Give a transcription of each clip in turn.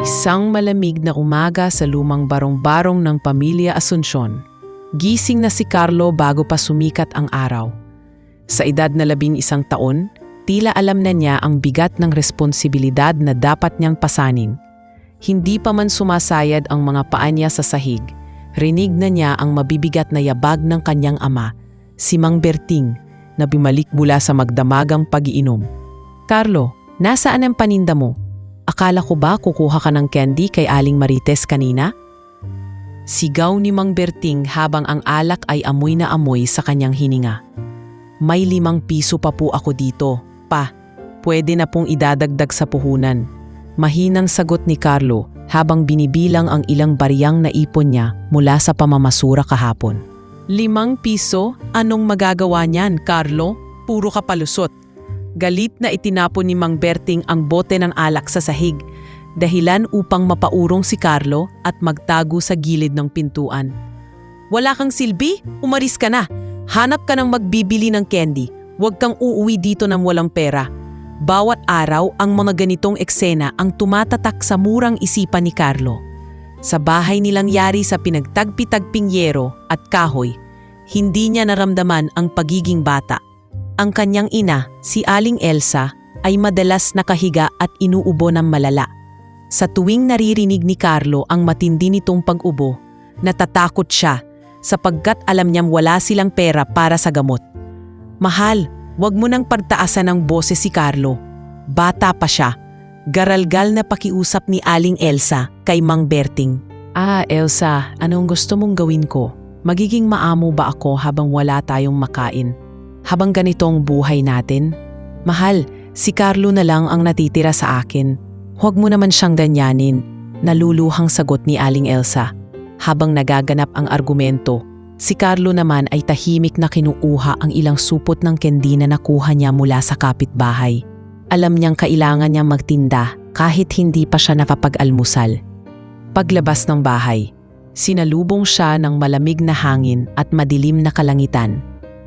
Isang malamig na umaga sa lumang barong-barong ng pamilya Asuncion. Gising na si Carlo bago pa sumikat ang araw. Sa edad na 11 taon, tila alam na niya ang bigat ng responsibilidad na dapat niyang pasanin. Hindi pa man sumasayad ang mga paa niya sa sahig, rinig na niya ang mabibigat na yabag ng kanyang ama, si Mang Berting, na bumalik mula sa magdamagang pag-iinom. "Carlo, nasaan ang paninda mo? Akala ko ba kukuha ka ng candy kay Aling Marites kanina?" Sigaw ni Mang Berting habang ang alak ay amoy na amoy sa kanyang hininga. "May 5 piso pa po ako dito, pa. Pwede na pong idadagdag sa puhunan." Mahinang sagot ni Carlo habang binibilang ang ilang bariyang naipon niya mula sa pamamasura kahapon. 5 piso? Anong magagawa niyan, Carlo? Puro ka palusot. Galit na itinapon ni Mang Berting ang bote ng alak sa sahig, dahilan upang mapaurong si Carlo at magtago sa gilid ng pintuan. "Wala kang silbi? Umalis ka na. Hanap ka ng magbibili ng candy. Huwag kang uuwi dito ng walang pera." Bawat araw ang mga ganitong eksena ang tumatatak sa murang isipan ni Carlo. Sa bahay nilang yari sa pinagtagpi-tagping yero at kahoy, hindi niya naramdaman ang pagiging bata. Ang kanyang ina, si Aling Elsa, ay madalas nakahiga at inuubo ng malala. Sa tuwing naririnig ni Carlo ang matindi nitong pag-ubo, natatakot siya sapagkat alam niyang wala silang pera para sa gamot. "Mahal, wag mo nang pagtaasan ng boses si Carlo. Bata pa siya." Garalgal na pakiusap ni Aling Elsa kay Mang Berting. Elsa, anong gusto mong gawin ko? Magiging maamo ba ako habang wala tayong makain? Habang ganitong buhay natin? Mahal, si Carlo na lang ang natitira sa akin. Huwag mo naman siyang ganyanin, naluluhang sagot ni Aling Elsa. Habang nagaganap ang argumento, si Carlo naman ay tahimik na kinuuha ang ilang supot ng candy na nakuha niya mula sa kapitbahay. Alam niyang kailangan niyang magtinda kahit hindi pa siya nakapag-almusal. Paglabas ng bahay, sinalubong siya ng malamig na hangin at madilim na kalangitan.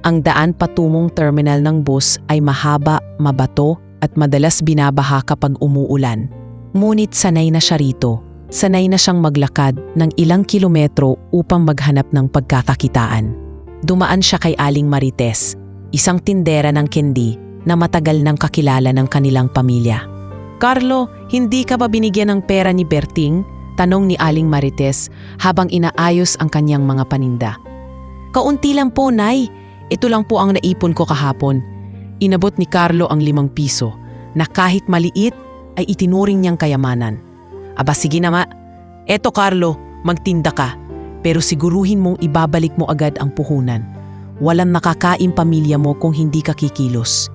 Ang daan patungong terminal ng bus ay mahaba, mabato at madalas binabaha kapag umuulan. Ngunit sanay na siya rito. Sanay na siyang maglakad ng ilang kilometro upang maghanap ng pagkakakitaan. Dumaan siya kay Aling Marites, isang tindera ng candy na matagal nang kakilala ng kanilang pamilya. "Carlo, hindi ka ba binigyan ng pera ni Berting?" tanong ni Aling Marites habang inaayos ang kanyang mga paninda. "Kaunti lang po, Nay. Ito lang po ang naipon ko kahapon." Inabot ni Carlo ang 5 piso na kahit maliit ay itinuring niyang kayamanan. "Aba sige na ma. Eto Carlo, magtinda ka. Pero siguruhin mong ibabalik mo agad ang puhunan. Walang nakakain pamilya mo kung hindi ka kikilos."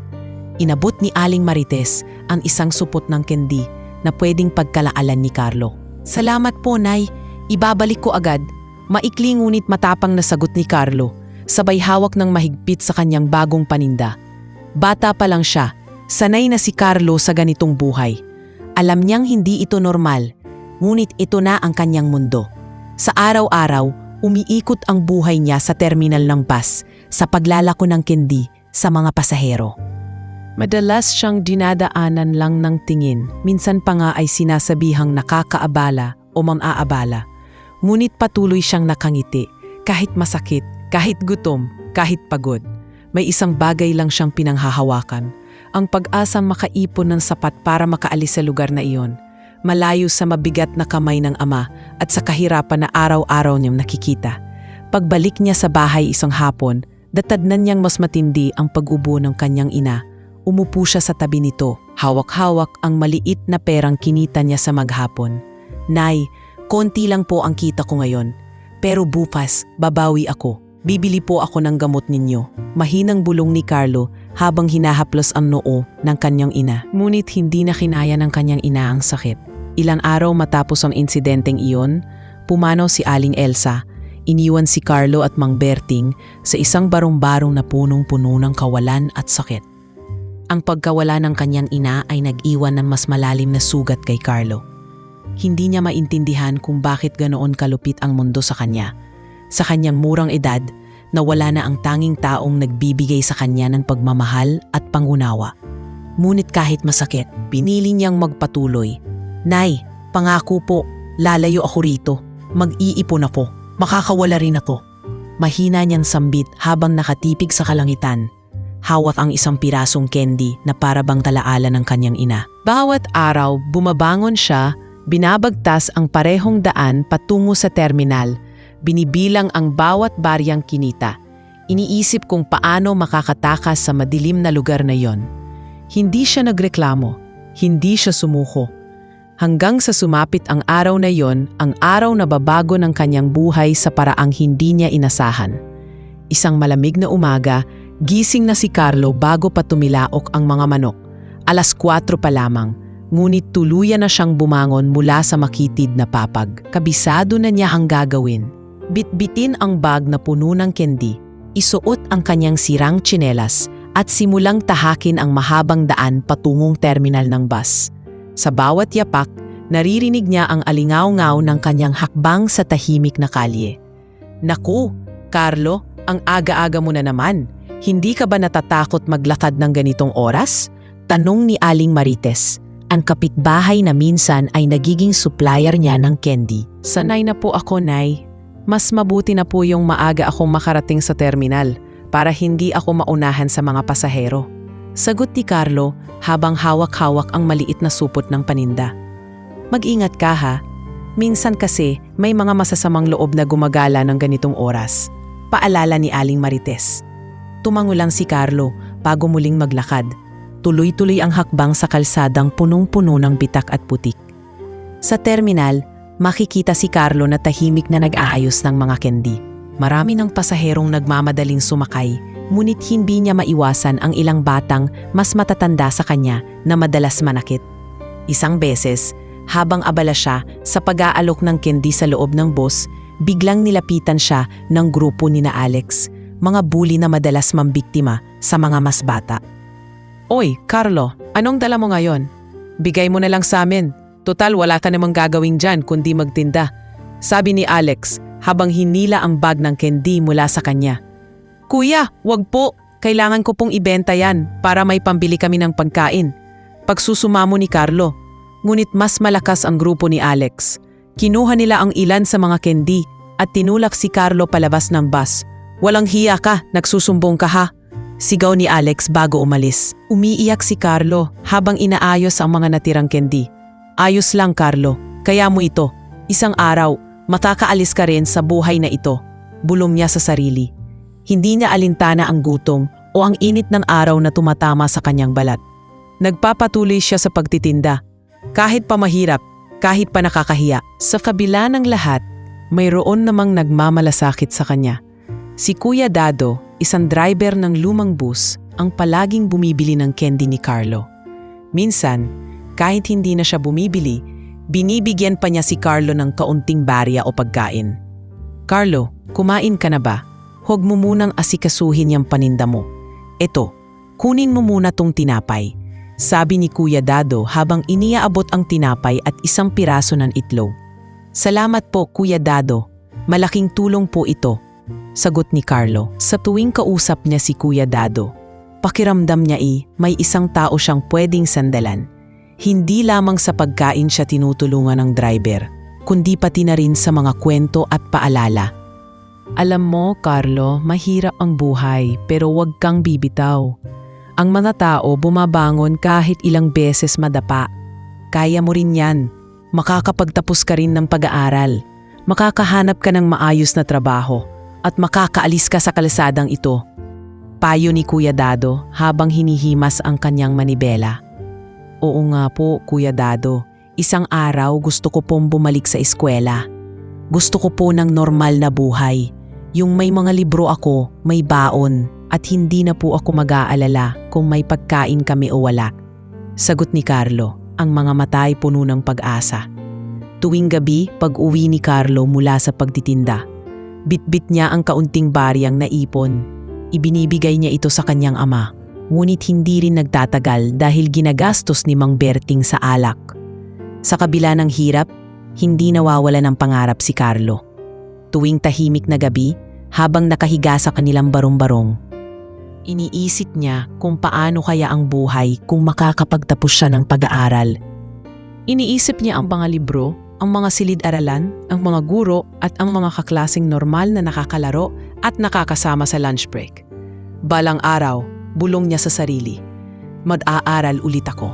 Inabot ni Aling Marites ang isang supot ng candy na pwedeng pagkalaalan ni Carlo. "Salamat po, Nay. Ibabalik ko agad." Maikli ngunit matapang na sagot ni Carlo, sabay hawak ng mahigpit sa kanyang bagong paninda. Bata pa lang siya, sanay na si Carlo sa ganitong buhay. Alam niyang hindi ito normal, ngunit ito na ang kanyang mundo. Sa araw-araw, umiikot ang buhay niya sa terminal ng bus sa paglalako ng candy sa mga pasahero. Madalas siyang dinadaanan lang ng tingin, minsan pa nga ay sinasabihang nakakaabala o mang-aabala. Ngunit patuloy siyang nakangiti, kahit masakit, kahit gutom, kahit pagod. May isang bagay lang siyang pinanghahawakan, ang pag-asang makaipon ng sapat para makaalis sa lugar na iyon, malayo sa mabigat na kamay ng ama at sa kahirapan na araw-araw niyang nakikita. Pagbalik niya sa bahay isang hapon, datadnan niyang mas matindi ang pag-ubo ng kanyang ina. Umupo siya sa tabi nito, hawak-hawak ang maliit na perang kinita niya sa maghapon. "Nay, konti lang po ang kita ko ngayon. Pero bukas, babawi ako. Bibili po ako ng gamot ninyo." Mahinang bulong ni Carlo habang hinahaplos ang noo ng kanyang ina. Ngunit hindi na kinaya ng kanyang ina ang sakit. Ilang araw matapos ang insidenteng iyon, pumanaw si Aling Elsa. Iniwan si Carlo at Mang Berting sa isang barong-barong na punong-puno ng kawalan at sakit. Ang pagkawala ng kanyang ina ay nag-iwan ng mas malalim na sugat kay Carlo. Hindi niya maintindihan kung bakit ganoon kalupit ang mundo sa kanya. Sa kanyang murang edad, na wala na ang tanging taong nagbibigay sa kanya ng pagmamahal at pangunawa. Ngunit kahit masakit, pinili niyang magpatuloy. "Nay, pangako po, lalayo ako rito. Mag-iipon ako. Makakawala rin ako." Mahina niyang sambit habang nakatipig sa kalangitan. Hawak ang isang pirasong candy na parabang talaala ng kanyang ina. Bawat araw, bumabangon siya, binabagtas ang parehong daan patungo sa terminal. Binibilang ang bawat baryang kinita. Iniisip kung paano makakatakas sa madilim na lugar na yon. Hindi siya nagreklamo. Hindi siya sumuko. Hanggang sa sumapit ang araw na yon, ang araw na babago ng kanyang buhay sa paraang hindi niya inasahan. Isang malamig na umaga, gising na si Carlo bago pa tumilaok ang mga manok. 4:00 pa lamang, ngunit tuluyan na siyang bumangon mula sa makitid na papag. Kabisado na niya ang gagawin. Bitbitin ang bag na puno ng candy, isuot ang kanyang sirang tsinelas at simulang tahakin ang mahabang daan patungong terminal ng bus. Sa bawat yapak, naririnig niya ang alingaw-ngaw ng kanyang hakbang sa tahimik na kalye. "Naku, Carlo, ang aga-aga mo na naman. Hindi ka ba natatakot maglakad ng ganitong oras?" Tanong ni Aling Marites, ang kapitbahay na minsan ay nagiging supplier niya ng candy. "Sanay na po ako, Nay. Mas mabuti na po yung maaga akong makarating sa terminal para hindi ako maunahan sa mga pasahero." Sagot ni Carlo habang hawak-hawak ang maliit na supot ng paninda. "Mag-ingat ka ha. Minsan kasi may mga masasamang loob na gumagala ng ganitong oras." Paalala ni Aling Marites. Tumango lang si Carlo bago muling maglakad. Tuloy-tuloy ang hakbang sa kalsadang punong-puno ng bitak at putik. Sa terminal, makikita si Carlo na tahimik na nag-aayos ng mga candy. Marami ng pasaherong nagmamadaling sumakay, ngunit hindi niya maiwasan ang ilang batang mas matatanda sa kanya na madalas manakit. Isang beses, habang abala siya sa pag-aalok ng candy sa loob ng bus, biglang nilapitan siya ng grupo ni na Alex, mga bully na madalas mambiktima sa mga mas bata. "Oy, Carlo, anong dala mo ngayon? Bigay mo na lang sa amin. Total, wala ka namang gagawin dyan kundi magtinda," sabi ni Alex habang hinila ang bag ng candy mula sa kanya. "Kuya, wag po. Kailangan ko pong ibenta yan para may pambili kami ng pagkain." Pagsusumamo ni Carlo. Ngunit mas malakas ang grupo ni Alex. Kinuha nila ang ilan sa mga candy at tinulak si Carlo palabas ng bus. "Walang hiya ka, nagsusumbong ka ha?" Sigaw ni Alex bago umalis. Umiiyak si Carlo habang inaayos ang mga natirang candy. "Ayos lang, Carlo. Kaya mo ito. Isang araw, makakaalis ka rin sa buhay na ito." Bulong niya sa sarili. Hindi niya alintana ang gutom o ang init ng araw na tumatama sa kanyang balat. Nagpapatuloy siya sa pagtitinda. Kahit pa mahirap, kahit pa nakakahiya. Sa kabila ng lahat, mayroon namang nagmamalasakit sa kanya. Si Kuya Dado, isang driver ng lumang bus, ang palaging bumibili ng candy ni Carlo. Minsan, kahit hindi na siya bumibili, binibigyan pa niya si Carlo ng kaunting barya o pagkain. "Carlo, kumain ka na ba? Huwag mo munang asikasuhin yung paninda mo. Eto, kunin mo muna tong tinapay," sabi ni Kuya Dado habang iniaabot ang tinapay at isang piraso ng itlog. "Salamat po, Kuya Dado. Malaking tulong po ito," sagot ni Carlo. Sa tuwing kausap niya si Kuya Dado, pakiramdam niya may isang tao siyang pwedeng sandalan. Hindi lamang sa pagkain siya tinutulungan ng driver, kundi pati na rin sa mga kwento at paalala. "Alam mo, Carlo, mahirap ang buhay pero huwag kang bibitaw. Ang mga tao bumabangon kahit ilang beses madapa. Kaya mo rin yan. Makakapagtapos ka rin ng pag-aaral. Makakahanap ka ng maayos na trabaho. At makakaalis ka sa kalsadang ito." Payo ni Kuya Dado habang hinihimas ang kanyang manibela. "Oo nga po, Kuya Dado. Isang araw gusto ko pong bumalik sa eskwela. Gusto ko po ng normal na buhay. Yung may mga libro ako, may baon, at hindi na po ako mag-aalala kung may pagkain kami o wala." Sagot ni Carlo, ang mga mata ay puno ng pag-asa. Tuwing gabi, pag-uwi ni Carlo mula sa pagtitinda, bitbit niya ang kaunting baryang naipon. Ibinibigay niya ito sa kanyang ama, ngunit hindi rin nagtatagal dahil ginagastos ni Mang Berting sa alak. Sa kabila ng hirap, hindi nawawala ng pangarap si Carlo. Tuwing tahimik na gabi, habang nakahiga sa kanilang barong-barong. Iniisip niya kung paano kaya ang buhay kung makakapagtapos siya ng pag-aaral. Iniisip niya ang mga libro, ang mga silid-aralan, ang mga guro at ang mga kaklaseng normal na nakakalaro at nakakasama sa lunch break. Balang araw, bulong niya sa sarili. Mag-aaral ulit ako.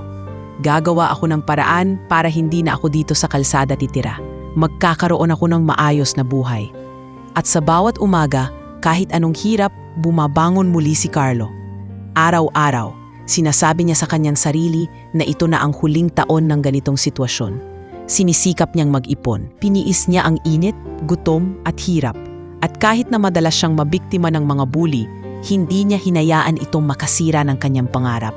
Gagawa ako ng paraan para hindi na ako dito sa kalsada titira. Magkakaroon ako ng maayos na buhay. At sa bawat umaga, kahit anong hirap, bumabangon muli si Carlo. Araw-araw, sinasabi niya sa kanyang sarili na ito na ang huling taon ng ganitong sitwasyon. Sinisikap niyang mag-ipon. Piniis niya ang init, gutom at hirap. At kahit na madalas siyang mabiktima ng mga bully, hindi niya hinayaan itong makasira ng kanyang pangarap.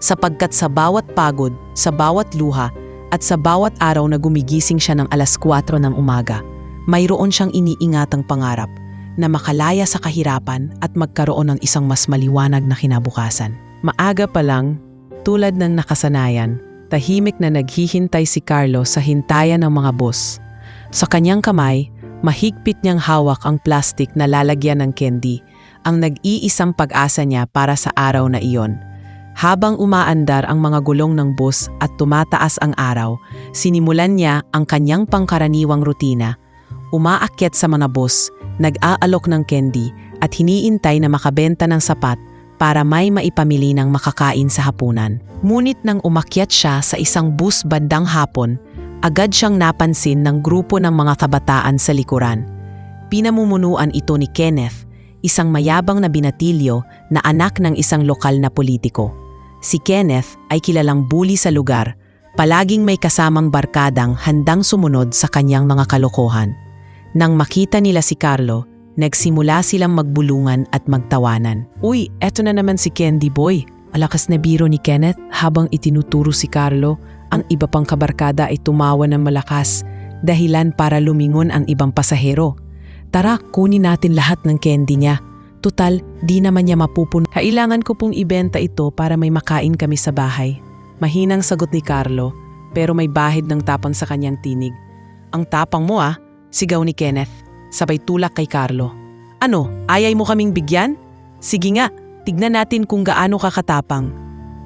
Sapagkat sa bawat pagod, sa bawat luha, at sa bawat araw na gumigising siya ng 4:00 ng umaga, mayroon siyang iniingatang pangarap na makalaya sa kahirapan at magkaroon ng isang mas maliwanag na kinabukasan. Maaga pa lang, tulad ng nakasanayan, tahimik na naghihintay si Carlo sa hintayan ng mga bus. Sa kanyang kamay, mahigpit niyang hawak ang plastik na lalagyan ng candy, ang nag-iisang pag-asa niya para sa araw na iyon. Habang umaandar ang mga gulong ng bus at tumataas ang araw, sinimulan niya ang kanyang pangkaraniwang rutina. Umaakyat sa mga bus, nag-aalok ng candy at hiniintay na makabenta ng sapat para may maipamili ng makakain sa hapunan. Ngunit nang umakyat siya sa isang bus bandang hapon, agad siyang napansin ng grupo ng mga kabataan sa likuran. Pinamumunuan ito ni Kenneth, isang mayabang na binatilyo na anak ng isang lokal na politiko. Si Kenneth ay kilalang bully sa lugar, palaging may kasamang barkadang handang sumunod sa kanyang mga kalokohan. Nang makita nila si Carlo, nagsimula silang magbulungan at magtawanan. "Uy, eto na naman si Candy Boy." Malakas na biro ni Kenneth habang itinuturo si Carlo. Ang iba pang kabarkada ay tumawa ng malakas, dahilan para lumingon ang ibang pasahero. "Tara, kunin natin lahat ng candy niya. Tutal, di naman niya mapupuno. Kailangan ko pong ibenta ito para may makain kami sa bahay." Mahinang sagot ni Carlo, pero may bahid ng tapang sa kanyang tinig. "Ang tapang mo ah," sigaw ni Kenneth, sabay tulak kay Carlo. "Ano, ayay mo kaming bigyan? Sige nga, tignan natin kung gaano kakatapang."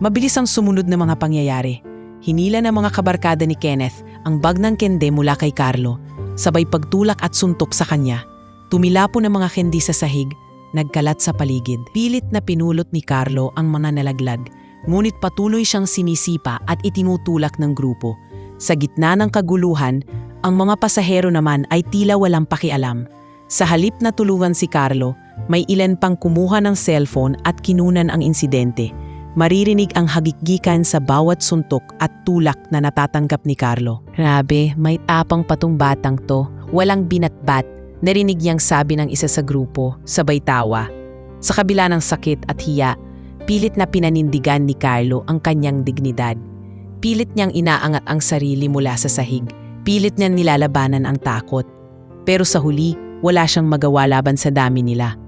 Mabilis ang sumunod na mga pangyayari. Hinila ng mga kabarkada ni Kenneth ang bag ng kende mula kay Carlo, sabay pagtulak at suntok sa kanya. Tumilapo ng mga kendi sa sahig, nagkalat sa paligid. Pilit na pinulot ni Carlo ang mga nalaglag, ngunit patuloy siyang sinisipa at itinutulak ng grupo. Sa gitna ng kaguluhan, ang mga pasahero naman ay tila walang pakialam. Sa halip na tulungan si Carlo, may ilan pang kumuha ng cellphone at kinunan ang insidente. Maririnig ang hagikgikan sa bawat suntok at tulak na natatanggap ni Carlo. "Grabe, may tapang patong batang to. Walang binatbat," narinig niyang sabi ng isa sa grupo, sabay tawa. Sa kabila ng sakit at hiya, pilit na pinanindigan ni Carlo ang kanyang dignidad. Pilit niyang inaangat ang sarili mula sa sahig. Pilit niyang nilalabanan ang takot. Pero sa huli, wala siyang magawa laban sa dami nila.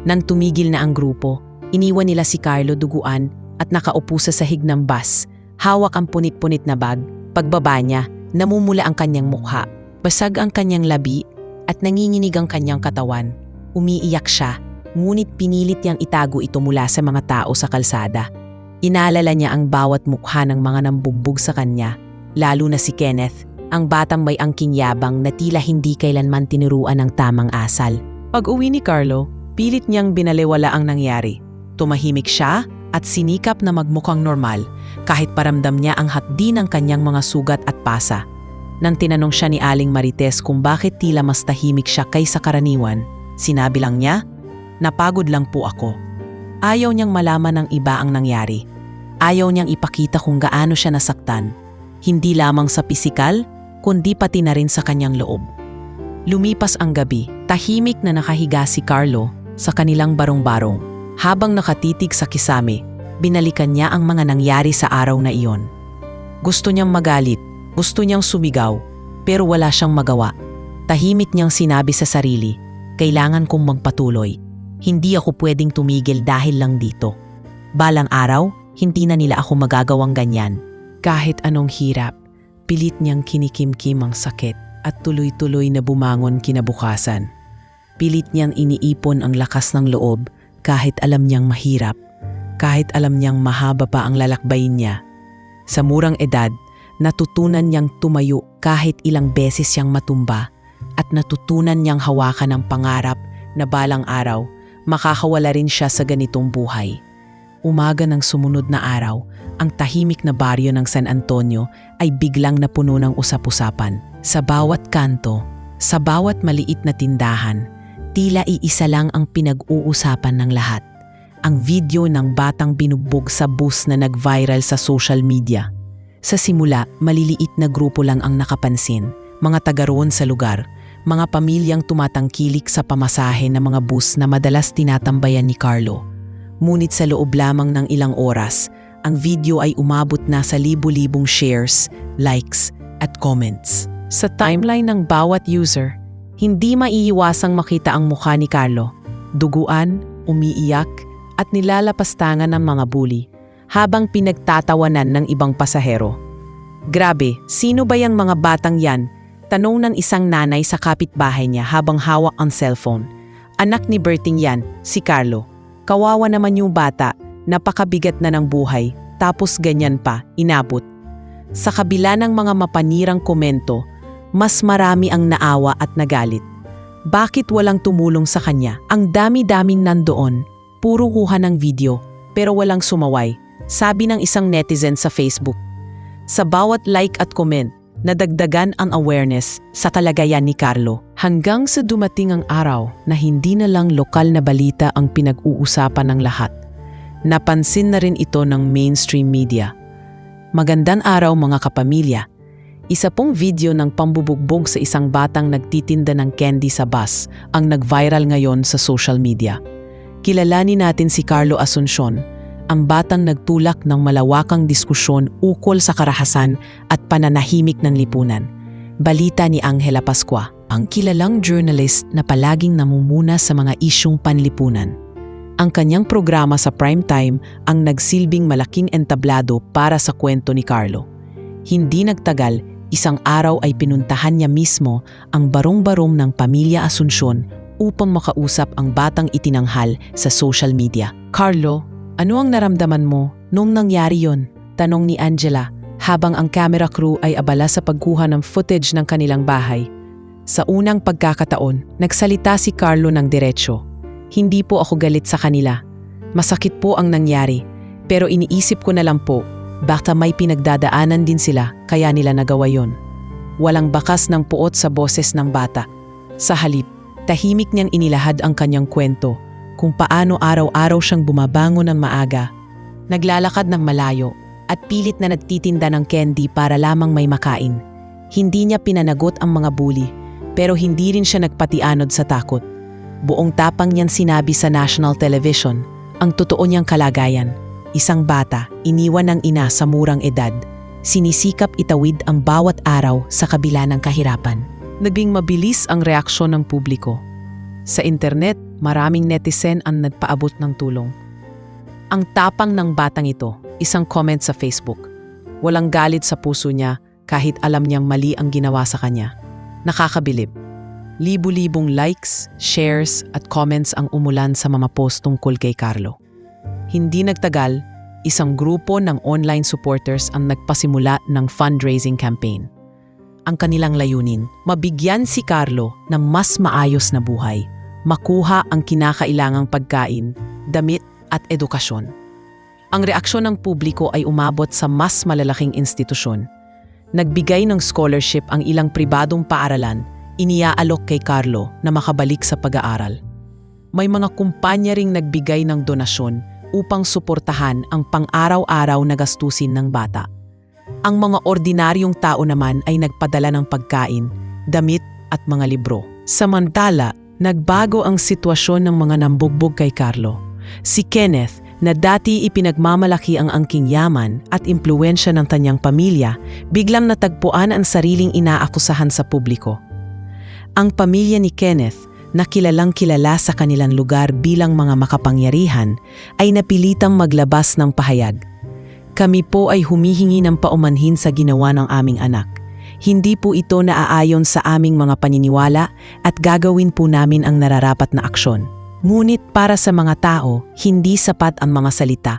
Nang tumigil na ang grupo, iniwan nila si Carlo duguan at nakaupo sa sahig ng bus. Hawak ang punit-punit na bag. Pagbaba niya, namumula ang kanyang mukha. Basag ang kanyang labi at nanginginig ang kanyang katawan. Umiiyak siya, ngunit pinilit niyang itago ito mula sa mga tao sa kalsada. Inaalala niya ang bawat mukha ng mga nambugbog sa kanya, lalo na si Kenneth, ang batang may angking yabang na tila hindi kailanman tinuruan ng tamang asal. Pag-uwi ni Carlo, pilit niyang binaliwala ang nangyari. Tumahimik siya at sinikap na magmukhang normal kahit paramdam niya ang hapdi ng kanyang mga sugat at pasa. Nang tinanong siya ni Aling Marites kung bakit tila mas tahimik siya kaysa karaniwan, sinabi lang niya, "Napagod lang po ako." Ayaw niyang malaman ng iba ang nangyari. Ayaw niyang ipakita kung gaano siya nasaktan, hindi lamang sa pisikal, kundi pati na rin sa kanyang loob. Lumipas ang gabi, tahimik na nakahiga si Carlo sa kanilang barong-barong. Habang nakatitig sa kisame, binalikan niya ang mga nangyari sa araw na iyon. Gusto niyang magalit, gusto niyang sumigaw, pero wala siyang magawa. Tahimik niyang sinabi sa sarili, "Kailangan kong magpatuloy. Hindi ako pwedeng tumigil dahil lang dito. Balang araw, hindi na nila ako magagawang ganyan." Kahit anong hirap, pilit niyang kinikimkim ang sakit at tuloy-tuloy na bumangon kinabukasan. Pilit niyang iniipon ang lakas ng loob kahit alam niyang mahirap, kahit alam niyang mahaba pa ang lalakbayin niya. Sa murang edad, natutunan niyang tumayo kahit ilang beses siyang matumba at natutunan niyang hawakan ang pangarap na balang araw, makakawala rin siya sa ganitong buhay. Umaga ng sumunod na araw, ang tahimik na baryo ng San Antonio ay biglang napuno ng usap-usapan. Sa bawat kanto, sa bawat maliit na tindahan, tila iisa lang ang pinag-uusapan ng lahat. Ang video ng batang binugbog sa bus na nag-viral sa social media. Sa simula, maliliit na grupo lang ang nakapansin, mga taga roon sa lugar, mga pamilyang tumatangkilik sa pamasahe ng mga bus na madalas tinatambayan ni Carlo. Ngunit sa loob lamang ng ilang oras, ang video ay umabot na sa libu-libong shares, likes, at comments. Sa timeline ng bawat user, hindi maiiwasang makita ang mukha ni Carlo. Duguan, umiiyak, at nilalapastangan ng mga bully habang pinagtatawanan ng ibang pasahero. Grabe, sino ba yang mga batang yan? Tanong ng isang nanay sa kapitbahay niya habang hawak ang cellphone. Anak ni Berting yan, si Carlo. Kawawa naman yung bata, napakabigat na ng buhay, tapos ganyan pa, inabot. Sa kabila ng mga mapanirang komento, mas marami ang naawa at nagalit. Bakit walang tumulong sa kanya? Ang dami-daming nandoon, puro kuha ng video, pero walang sumaway, sabi ng isang netizen sa Facebook. Sa bawat like at comment, nadagdagan ang awareness sa kalagayan ni Carlo. Hanggang sa dumating ang araw na hindi na lang lokal na balita ang pinag-uusapan ng lahat. Napansin na rin ito ng mainstream media. Magandang araw mga kapamilya. Isa pong video ng pambubugbog sa isang batang nagtitinda ng candy sa bus ang nag-viral ngayon sa social media. Kilalanin natin si Carlo Asuncion, ang batang nagtulak ng malawakang diskusyon ukol sa karahasan at pananahimik ng lipunan. Balita ni Angela Pascua, ang kilalang journalist na palaging namumuna sa mga isyung panlipunan. Ang kanyang programa sa primetime ang nagsilbing malaking entablado para sa kwento ni Carlo. Hindi nagtagal, isang araw ay pinuntahan niya mismo ang barong-barong ng pamilya Asuncion upang makausap ang batang itinanghal sa social media. Carlo, ano ang naramdaman mo nung nangyari yon? Tanong ni Angela habang ang camera crew ay abala sa pagkuha ng footage ng kanilang bahay. Sa unang pagkakataon, nagsalita si Carlo ng diretsyo. Hindi po ako galit sa kanila. Masakit po ang nangyari, pero iniisip ko na lang po, baka may pinagdadaanan din sila kaya nila nagawa yon. Walang bakas ng puot sa boses ng bata. Sa halip, tahimik niyang inilahad ang kanyang kwento kung paano araw-araw siyang bumabangon ng maaga, naglalakad ng malayo at pilit na nagtitinda ng candy para lamang may makain. Hindi niya pinanagot ang mga bully, pero hindi rin siya nagpatianod sa takot. Buong tapang niyang sinabi sa national television ang totoo niyang kalagayan. Isang bata, iniwan ng ina sa murang edad, sinisikap itawid ang bawat araw sa kabila ng kahirapan. Naging mabilis ang reaksyon ng publiko. Sa internet, maraming netizen ang nagpaabot ng tulong. Ang tapang ng batang ito, isang comment sa Facebook. Walang galit sa puso niya kahit alam niyang mali ang ginawa sa kanya. Nakakabilib. Libu-libong likes, shares at comments ang umulan sa mga post tungkol kay Carlo. Hindi nagtagal, isang grupo ng online supporters ang nagpasimula ng fundraising campaign. Ang kanilang layunin, mabigyan si Carlo ng mas maayos na buhay, makuha ang kinakailangang pagkain, damit at edukasyon. Ang reaksyon ng publiko ay umabot sa mas malalaking institusyon. Nagbigay ng scholarship ang ilang pribadong paaralan, iniaalok kay Carlo na makabalik sa pag-aaral. May mga kumpanya ring nagbigay ng donasyon upang suportahan ang pang-araw-araw na gastusin ng bata. Ang mga ordinaryong tao naman ay nagpadala ng pagkain, damit at mga libro. Samantala, nagbago ang sitwasyon ng mga nambugbog kay Carlo. Si Kenneth, na dati ipinagmamalaki ang angking yaman at impluwensya ng kanyang pamilya, biglang natagpuan ang sariling inaakusahan sa publiko. Ang pamilya ni Kenneth, na kilalang kilala sa kanilang lugar bilang mga makapangyarihan, ay napilitang maglabas ng pahayag. Kami po ay humihingi ng paumanhin sa ginawa ng aming anak. Hindi po ito naaayon sa aming mga paniniwala at gagawin po namin ang nararapat na aksyon. Ngunit para sa mga tao, hindi sapat ang mga salita.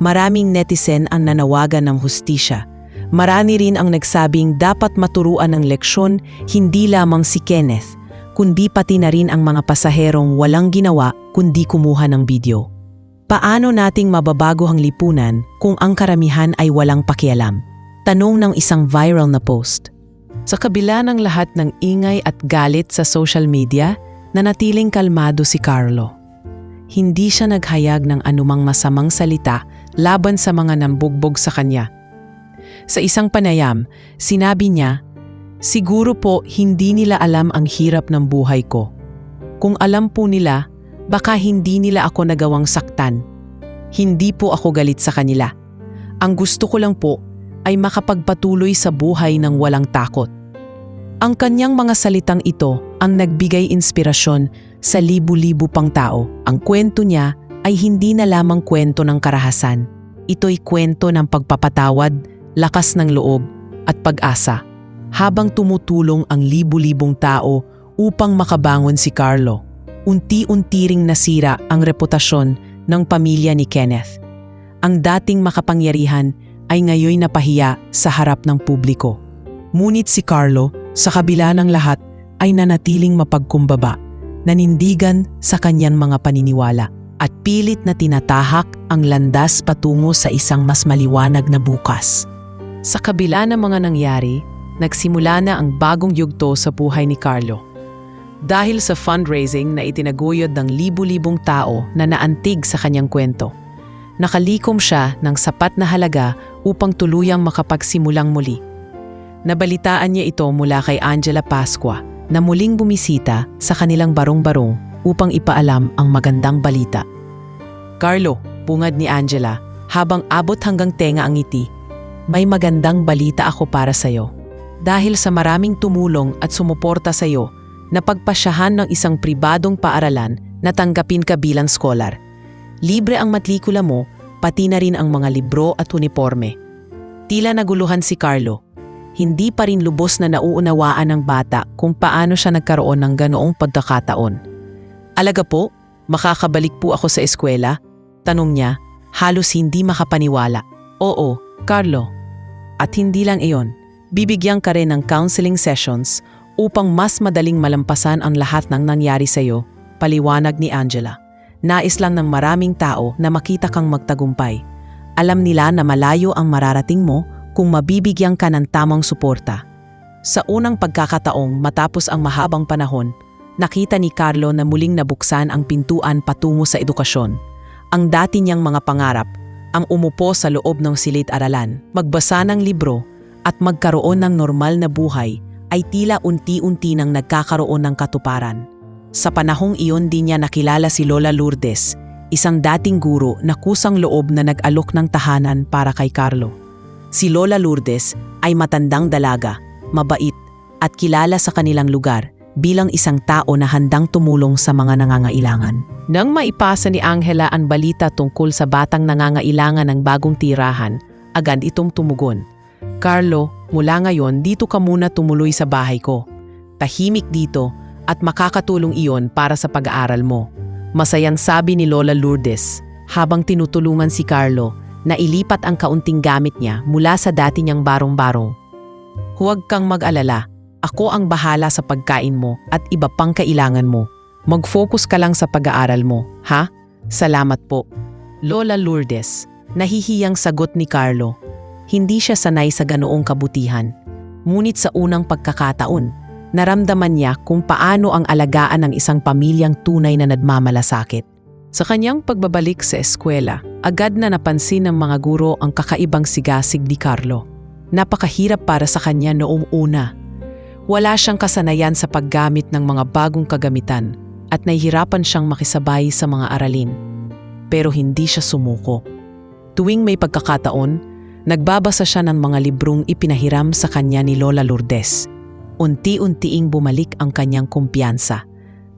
Maraming netizen ang nanawagan ng hustisya. Marami rin ang nagsabing dapat maturuan ng leksyon hindi lamang si Kenneth, kundi pati na rin ang mga pasaherong walang ginawa kundi kumuha ng video. Paano nating mababago ang lipunan kung ang karamihan ay walang pakialam? Tanong ng isang viral na post. Sa kabila ng lahat ng ingay at galit sa social media, nanatiling kalmado si Carlo. Hindi siya naghayag ng anumang masamang salita laban sa mga nambugbog sa kanya. Sa isang panayam, sinabi niya, "Siguro po hindi nila alam ang hirap ng buhay ko. Kung alam po nila, baka hindi nila ako nagawang saktan. Hindi po ako galit sa kanila. Ang gusto ko lang po ay makapagpatuloy sa buhay ng walang takot." Ang kanyang mga salitang ito ang nagbigay inspirasyon sa libu-libu pang tao. Ang kwento niya ay hindi na lamang kwento ng karahasan. Ito'y kwento ng pagpapatawad, lakas ng loob at pag-asa. Habang tumutulong ang libu-libong tao upang makabangon si Carlo, unti-unti ring nasira ang reputasyon ng pamilya ni Kenneth. Ang dating makapangyarihan ay ngayoy napahiya sa harap ng publiko. Ngunit si Carlo, sa kabila ng lahat, ay nanatiling mapagkumbaba, nanindigan sa kanyang mga paniniwala, at pilit na tinatahak ang landas patungo sa isang mas maliwanag na bukas. Sa kabila ng mga nangyari, nagsimula na ang bagong yugto sa buhay ni Carlo. Dahil sa fundraising na itinaguyod ng libu-libong tao na naantig sa kanyang kwento, nakalikom siya ng sapat na halaga upang tuluyang makapagsimulang muli. Nabalitaan niya ito mula kay Angela Pascua na muling bumisita sa kanilang barong-barong upang ipaalam ang magandang balita. "Carlo," bungad ni Angela habang abot hanggang tenga ang ngiti, "may magandang balita ako para sa'yo. Dahil sa maraming tumulong at sumuporta sa'yo, napagpasyahan ng isang pribadong paaralan na tanggapin ka bilang scholar. Libre ang matlikula mo, pati na rin ang mga libro at uniforme." Tila naguluhan si Carlo. Hindi pa rin lubos na nauunawaan ng bata kung paano siya nagkaroon ng ganoong pagkakataon. "Alaga po, makakabalik po ako sa eskwela?" tanong niya, halos hindi makapaniwala. "Oo, Carlo. At hindi lang iyon, bibigyan ka rin ng counseling sessions upang mas madaling malampasan ang lahat ng nangyari sa iyo," paliwanag ni Angela. "Nais lang ng maraming tao na makita kang magtagumpay. Alam nila na malayo ang mararating mo kung mabibigyan ka ng tamang suporta." Sa unang pagkakataong matapos ang mahabang panahon, nakita ni Carlo na muling nabuksan ang pintuan patungo sa edukasyon. Ang dati niyang mga pangarap, ang umupo sa loob ng silid-aralan, magbasa ng libro at magkaroon ng normal na buhay, ay tila unti-unti nang nagkakaroon ng katuparan. Sa panahong iyon din niya nakilala si Lola Lourdes, isang dating guro na kusang loob na nag-alok ng tahanan para kay Carlo. Si Lola Lourdes ay matandang dalaga, mabait at kilala sa kanilang lugar bilang isang tao na handang tumulong sa mga nangangailangan. Nang maipasa ni Angela ang balita tungkol sa batang nangangailangan ng bagong tirahan, agad itong tumugon. "Carlo, mula ngayon dito ka muna tumuloy sa bahay ko. Tahimik dito at makakatulong iyon para sa pag-aaral mo," masayang sabi ni Lola Lourdes habang tinutulungan si Carlo na ilipat ang kaunting gamit niya mula sa dati niyang barong-barong. "Huwag kang mag-alala. Ako ang bahala sa pagkain mo at iba pang kailangan mo. Mag-focus ka lang sa pag-aaral mo, ha? Salamat po." Lola Lourdes, nahihiyang sagot ni Carlo. Hindi siya sanay sa ganoong kabutihan. Ngunit sa unang pagkakataon, naramdaman niya kung paano ang alagaan ng isang pamilyang tunay na nagmamalasakit. Sa kanyang pagbabalik sa eskwela, agad na napansin ng mga guro ang kakaibang sigasig ni Carlo. Napakahirap para sa kanya noong una. Wala siyang kasanayan sa paggamit ng mga bagong kagamitan at nahihirapan siyang makisabay sa mga aralin. Pero hindi siya sumuko. Tuwing may pagkakataon, nagbabasa siya ng mga librong ipinahiram sa kanya ni Lola Lourdes. Unti-untiing bumalik ang kanyang kumpiyansa.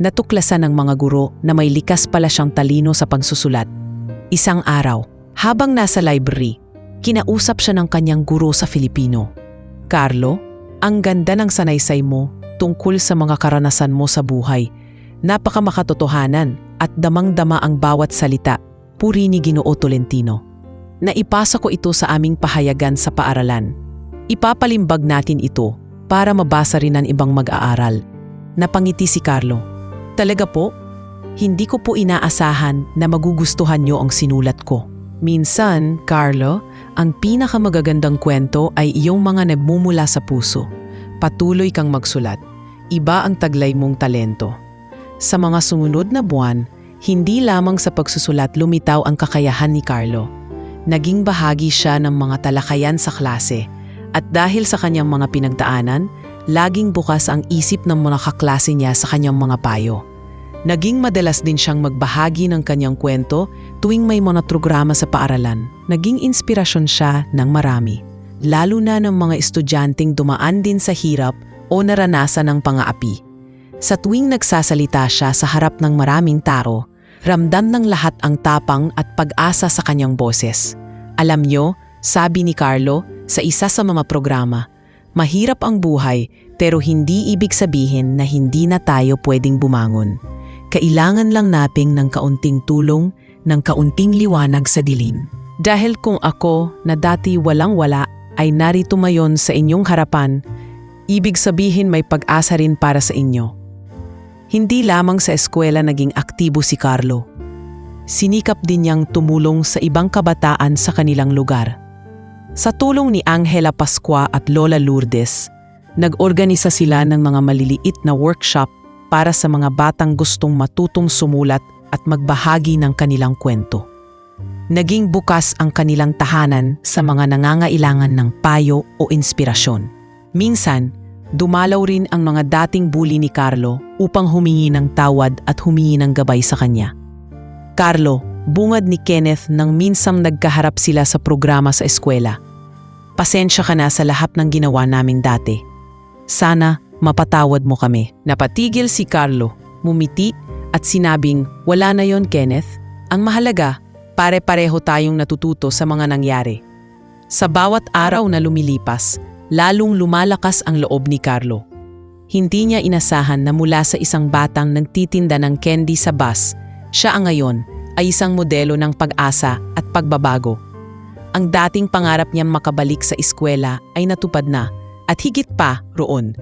Natuklasan ng mga guro na may likas pala siyang talino sa pagsusulat. Isang araw, habang nasa library, kinausap siya ng kanyang guro sa Filipino. "Carlo, Ang ganda ng sanaysay mo tungkol sa mga karanasan mo sa buhay. Napaka makatotohanan at damang-dama ang bawat salita. Puri ni Ginoo Tolentino. Naipasa ko ito sa aming pahayagan sa paaralan. Ipapalimbag natin ito para mabasa rin ng ibang mag-aaral. Napangiti si Carlo. Talaga po? Hindi ko po inaasahan na magugustuhan niyo ang sinulat ko. Minsan, Carlo, ang pinakamagagandang kwento ay iyong mga nagmumula sa puso. Patuloy kang magsulat. Iba ang taglay mong talento. Sa mga sumunod na buwan, hindi lamang sa pagsusulat lumitaw ang kakayahan ni Carlo. Naging bahagi siya ng mga talakayan sa klase. At dahil sa kanyang mga pinagdaanan, laging bukas ang isip ng mga kaklase niya sa kanyang mga payo. Naging madalas din siyang magbahagi ng kanyang kwento tuwing may mga programa sa paaralan. Naging inspirasyon siya ng marami, lalo na ng mga estudyanteng dumaan din sa hirap o naranasan ng pang-aapi. Sa tuwing nagsasalita siya sa harap ng maraming tao, ramdam ng lahat ang tapang at pag-asa sa kanyang boses. Alam niyo, sabi ni Carlo sa isa sa mga programa, mahirap ang buhay pero hindi ibig sabihin na hindi na tayo pwedeng bumangon. Kailangan lang nating ng kaunting tulong, ng kaunting liwanag sa dilim. Dahil kung ako na dati walang-wala ay narito ngayon sa inyong harapan, ibig sabihin may pag-asa rin para sa inyo. Hindi lamang sa eskwela naging aktibo si Carlo. Sinikap din niyang tumulong sa ibang kabataan sa kanilang lugar. Sa tulong ni Angela Pascua at Lola Lourdes, nag-organisa sila ng mga maliliit na workshop para sa mga batang gustong matutong sumulat at magbahagi ng kanilang kwento. Naging bukas ang kanilang tahanan sa mga nangangailangan ng payo o inspirasyon. Minsan, dumalaw rin ang mga dating bully ni Carlo upang humingi ng tawad at humingi ng gabay sa kanya. Carlo, bungad ni Kenneth nang minsang nagkaharap sila sa programa sa eskwela. Pasensya ka na sa lahat ng ginawa naming dati. Sana mapatawad mo kami. Napatigil si Carlo, mumiti at sinabing, wala na yon Kenneth. Ang mahalaga, pare-pareho tayong natututo sa mga nangyari. Sa bawat araw na lumilipas, lalong lumalakas ang loob ni Carlo. Hindi niya inasahan na mula sa isang batang nagtitinda ng candy sa bus, siya ang ngayon ay isang modelo ng pag-asa at pagbabago. Ang dating pangarap niyang makabalik sa eskwela ay natupad na at higit pa roon.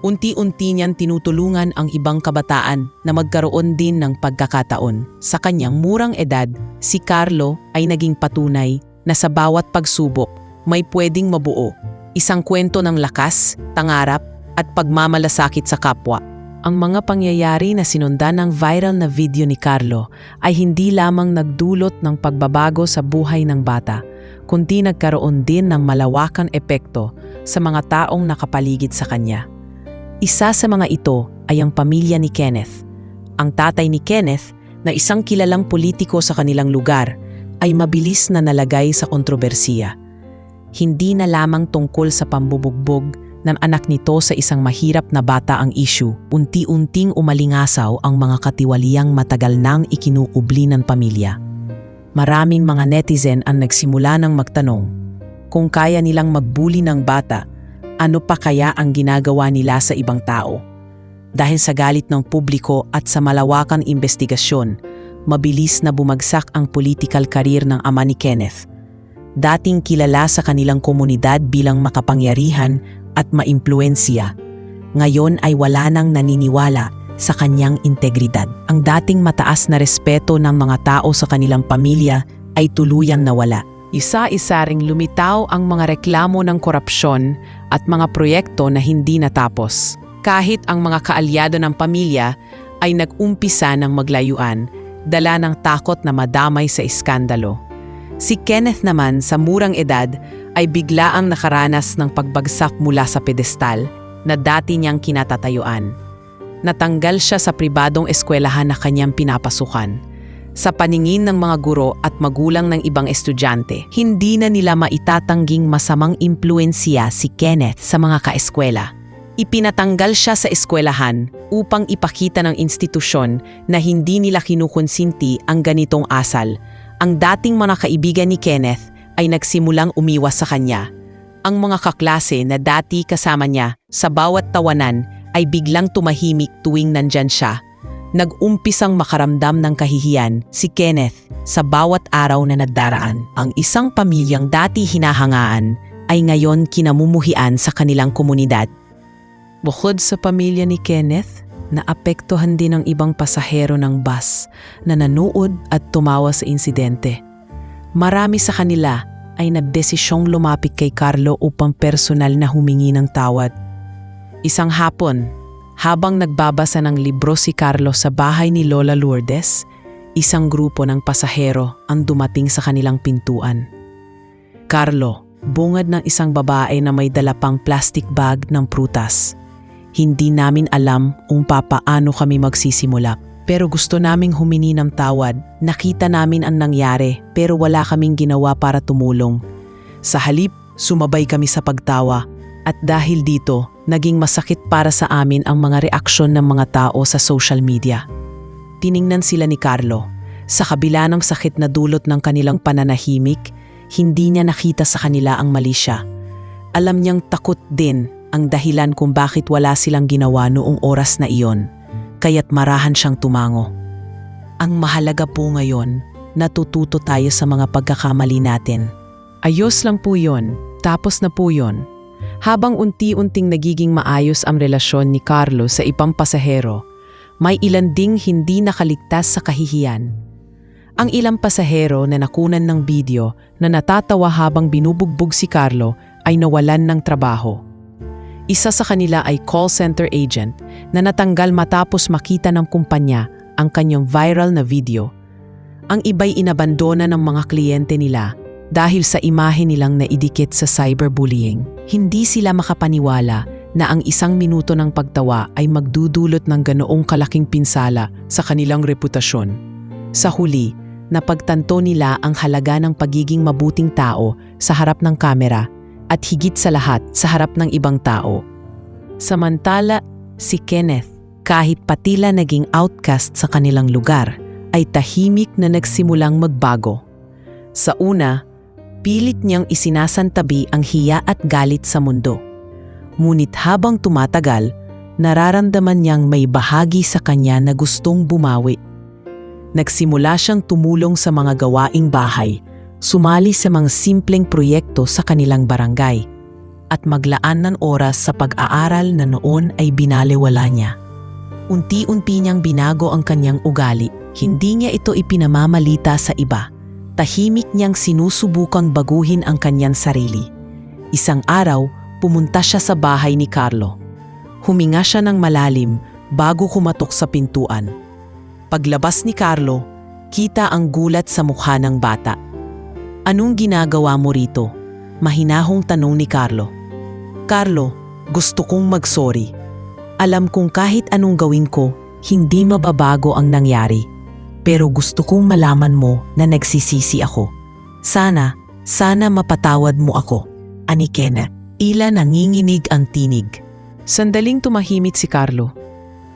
Unti-unti niyang tinutulungan ang ibang kabataan na magkaroon din ng pagkakataon. Sa kanyang murang edad, si Carlo ay naging patunay na sa bawat pagsubok may pwedeng mabuo. Isang kwento ng lakas, pangarap at pagmamalasakit sa kapwa. Ang mga pangyayari na sinundan ng viral na video ni Carlo ay hindi lamang nagdulot ng pagbabago sa buhay ng bata, kundi nagkaroon din ng malawakang epekto sa mga taong nakapaligid sa kanya. Isa sa mga ito ay ang pamilya ni Kenneth. Ang tatay ni Kenneth, na isang kilalang politiko sa kanilang lugar, ay mabilis na nalagay sa kontrobersiya. Hindi na lamang tungkol sa pambubugbog ng anak nito sa isang mahirap na bata ang issue, unti-unting umalingasaw ang mga katiwaliang matagal nang ikinukubli ng pamilya. Maraming mga netizen ang nagsimula ng magtanong, kung kaya nilang magbuli ng bata, ano pa kaya ang ginagawa nila sa ibang tao? Dahil sa galit ng publiko at sa malawakang investigasyon, mabilis na bumagsak ang political career ng ama ni Kenneth. Dating kilala sa kanilang komunidad bilang makapangyarihan at maimpluwensya, ngayon ay wala nang naniniwala sa kanyang integridad. Ang dating mataas na respeto ng mga tao sa kanilang pamilya ay tuluyang nawala. Isa-isa ring lumitaw ang mga reklamo ng korupsyon at mga proyekto na hindi natapos. Kahit ang mga kaalyado ng pamilya ay nag-umpisa ng maglayuan, dala ng takot na madamay sa iskandalo. Si Kenneth naman sa murang edad ay biglaang nakaranas ng pagbagsak mula sa pedestal na dati niyang kinatatayuan. Natanggal siya sa pribadong eskwelahan na kanyang pinapasukan. Sa paningin ng mga guro at magulang ng ibang estudyante, hindi na nila maitatangging masamang impluwensiya si Kenneth sa mga kaeskwela. Ipinatanggal siya sa eskwelahan upang ipakita ng institusyon na hindi nila kinukonsinti ang ganitong asal. Ang dating mga kaibigan ni Kenneth ay nagsimulang umiwas sa kanya. Ang mga kaklase na dati kasama niya sa bawat tawanan ay biglang tumahimik tuwing nandyan siya. Nag-umpisang makaramdam ng kahihiyan si Kenneth sa bawat araw na nagdaraan. Ang isang pamilyang dati hinahangaan ay ngayon kinamumuhian sa kanilang komunidad. Bukod sa pamilya ni Kenneth, naapektuhan din ang ibang pasahero ng bus na nanood at tumawa sa insidente. Marami sa kanila ay nagdesisyong lumapit kay Carlo upang personal na humingi ng tawad. Isang hapon, habang nagbabasa ng libro si Carlo sa bahay ni Lola Lourdes, isang grupo ng pasahero ang dumating sa kanilang pintuan. Carlo, bungad ng isang babae na may dala pang plastic bag ng prutas. Hindi namin alam kung papaano kami magsisimula. Pero gusto naming humingi ng tawad. Nakita namin ang nangyari pero wala kaming ginawa para tumulong. Sa halip, sumabay kami sa pagtawa. At dahil dito, naging masakit para sa amin ang mga reaksyon ng mga tao sa social media. Tiningnan sila ni Carlo. Sa kabila ng sakit na dulot ng kanilang pananahimik, hindi niya nakita sa kanila ang mali siya. Alam niyang takot din ang dahilan kung bakit wala silang ginawa noong oras na iyon, kaya't marahan siyang tumango. Ang mahalaga po ngayon, natututo tayo sa mga pagkakamali natin. Ayos lang po yon, tapos na po yon. Habang unti-unting nagiging maayos ang relasyon ni Carlo sa ibang pasahero, may ilan ding hindi nakaligtas sa kahihiyan. Ang ilang pasahero na nakunan ng video na natatawa habang binubugbog si Carlo ay nawalan ng trabaho. Isa sa kanila ay call center agent na natanggal matapos makita ng kumpanya ang kanyang viral na video. Ang iba'y inabandona ng mga kliyente nila dahil sa imahe nilang naidikit sa cyberbullying. Hindi sila makapaniwala na ang isang minuto ng pagtawa ay magdudulot ng ganoong kalaking pinsala sa kanilang reputasyon. Sa huli, napagtanto nila ang halaga ng pagiging mabuting tao sa harap ng kamera at higit sa lahat sa harap ng ibang tao. Samantala, si Kenneth, kahit patila naging outcast sa kanilang lugar, ay tahimik na nagsimulang magbago. Sa una, pilit niyang isinasantabi ang hiya at galit sa mundo. Ngunit habang tumatagal, nararamdaman niyang may bahagi sa kanya na gustong bumawi. Nagsimula siyang tumulong sa mga gawaing bahay, sumali sa mga simpleng proyekto sa kanilang barangay, at maglaan ng oras sa pag-aaral na noon ay binalewala niya. Unti-unti niyang binago ang kanyang ugali. Hindi niya ito ipinamamalita sa iba. Tahimik niyang sinusubukang baguhin ang kanyang sarili. Isang araw, pumunta siya sa bahay ni Carlo. Huminga siya ng malalim bago kumatok sa pintuan. Paglabas ni Carlo, kita ang gulat sa mukha ng bata. "Anong ginagawa mo rito?" Mahinahong tanong ni Carlo. "Carlo, gusto kong mag-sorry. Alam kong kahit anong gawin ko, hindi mababago ang nangyari. Pero gusto kong malaman mo na nagsisisi ako. Sana mapatawad mo ako." Ani Kenneth. Ila nanginginig ang tinig. Sandaling tumahimik si Carlo.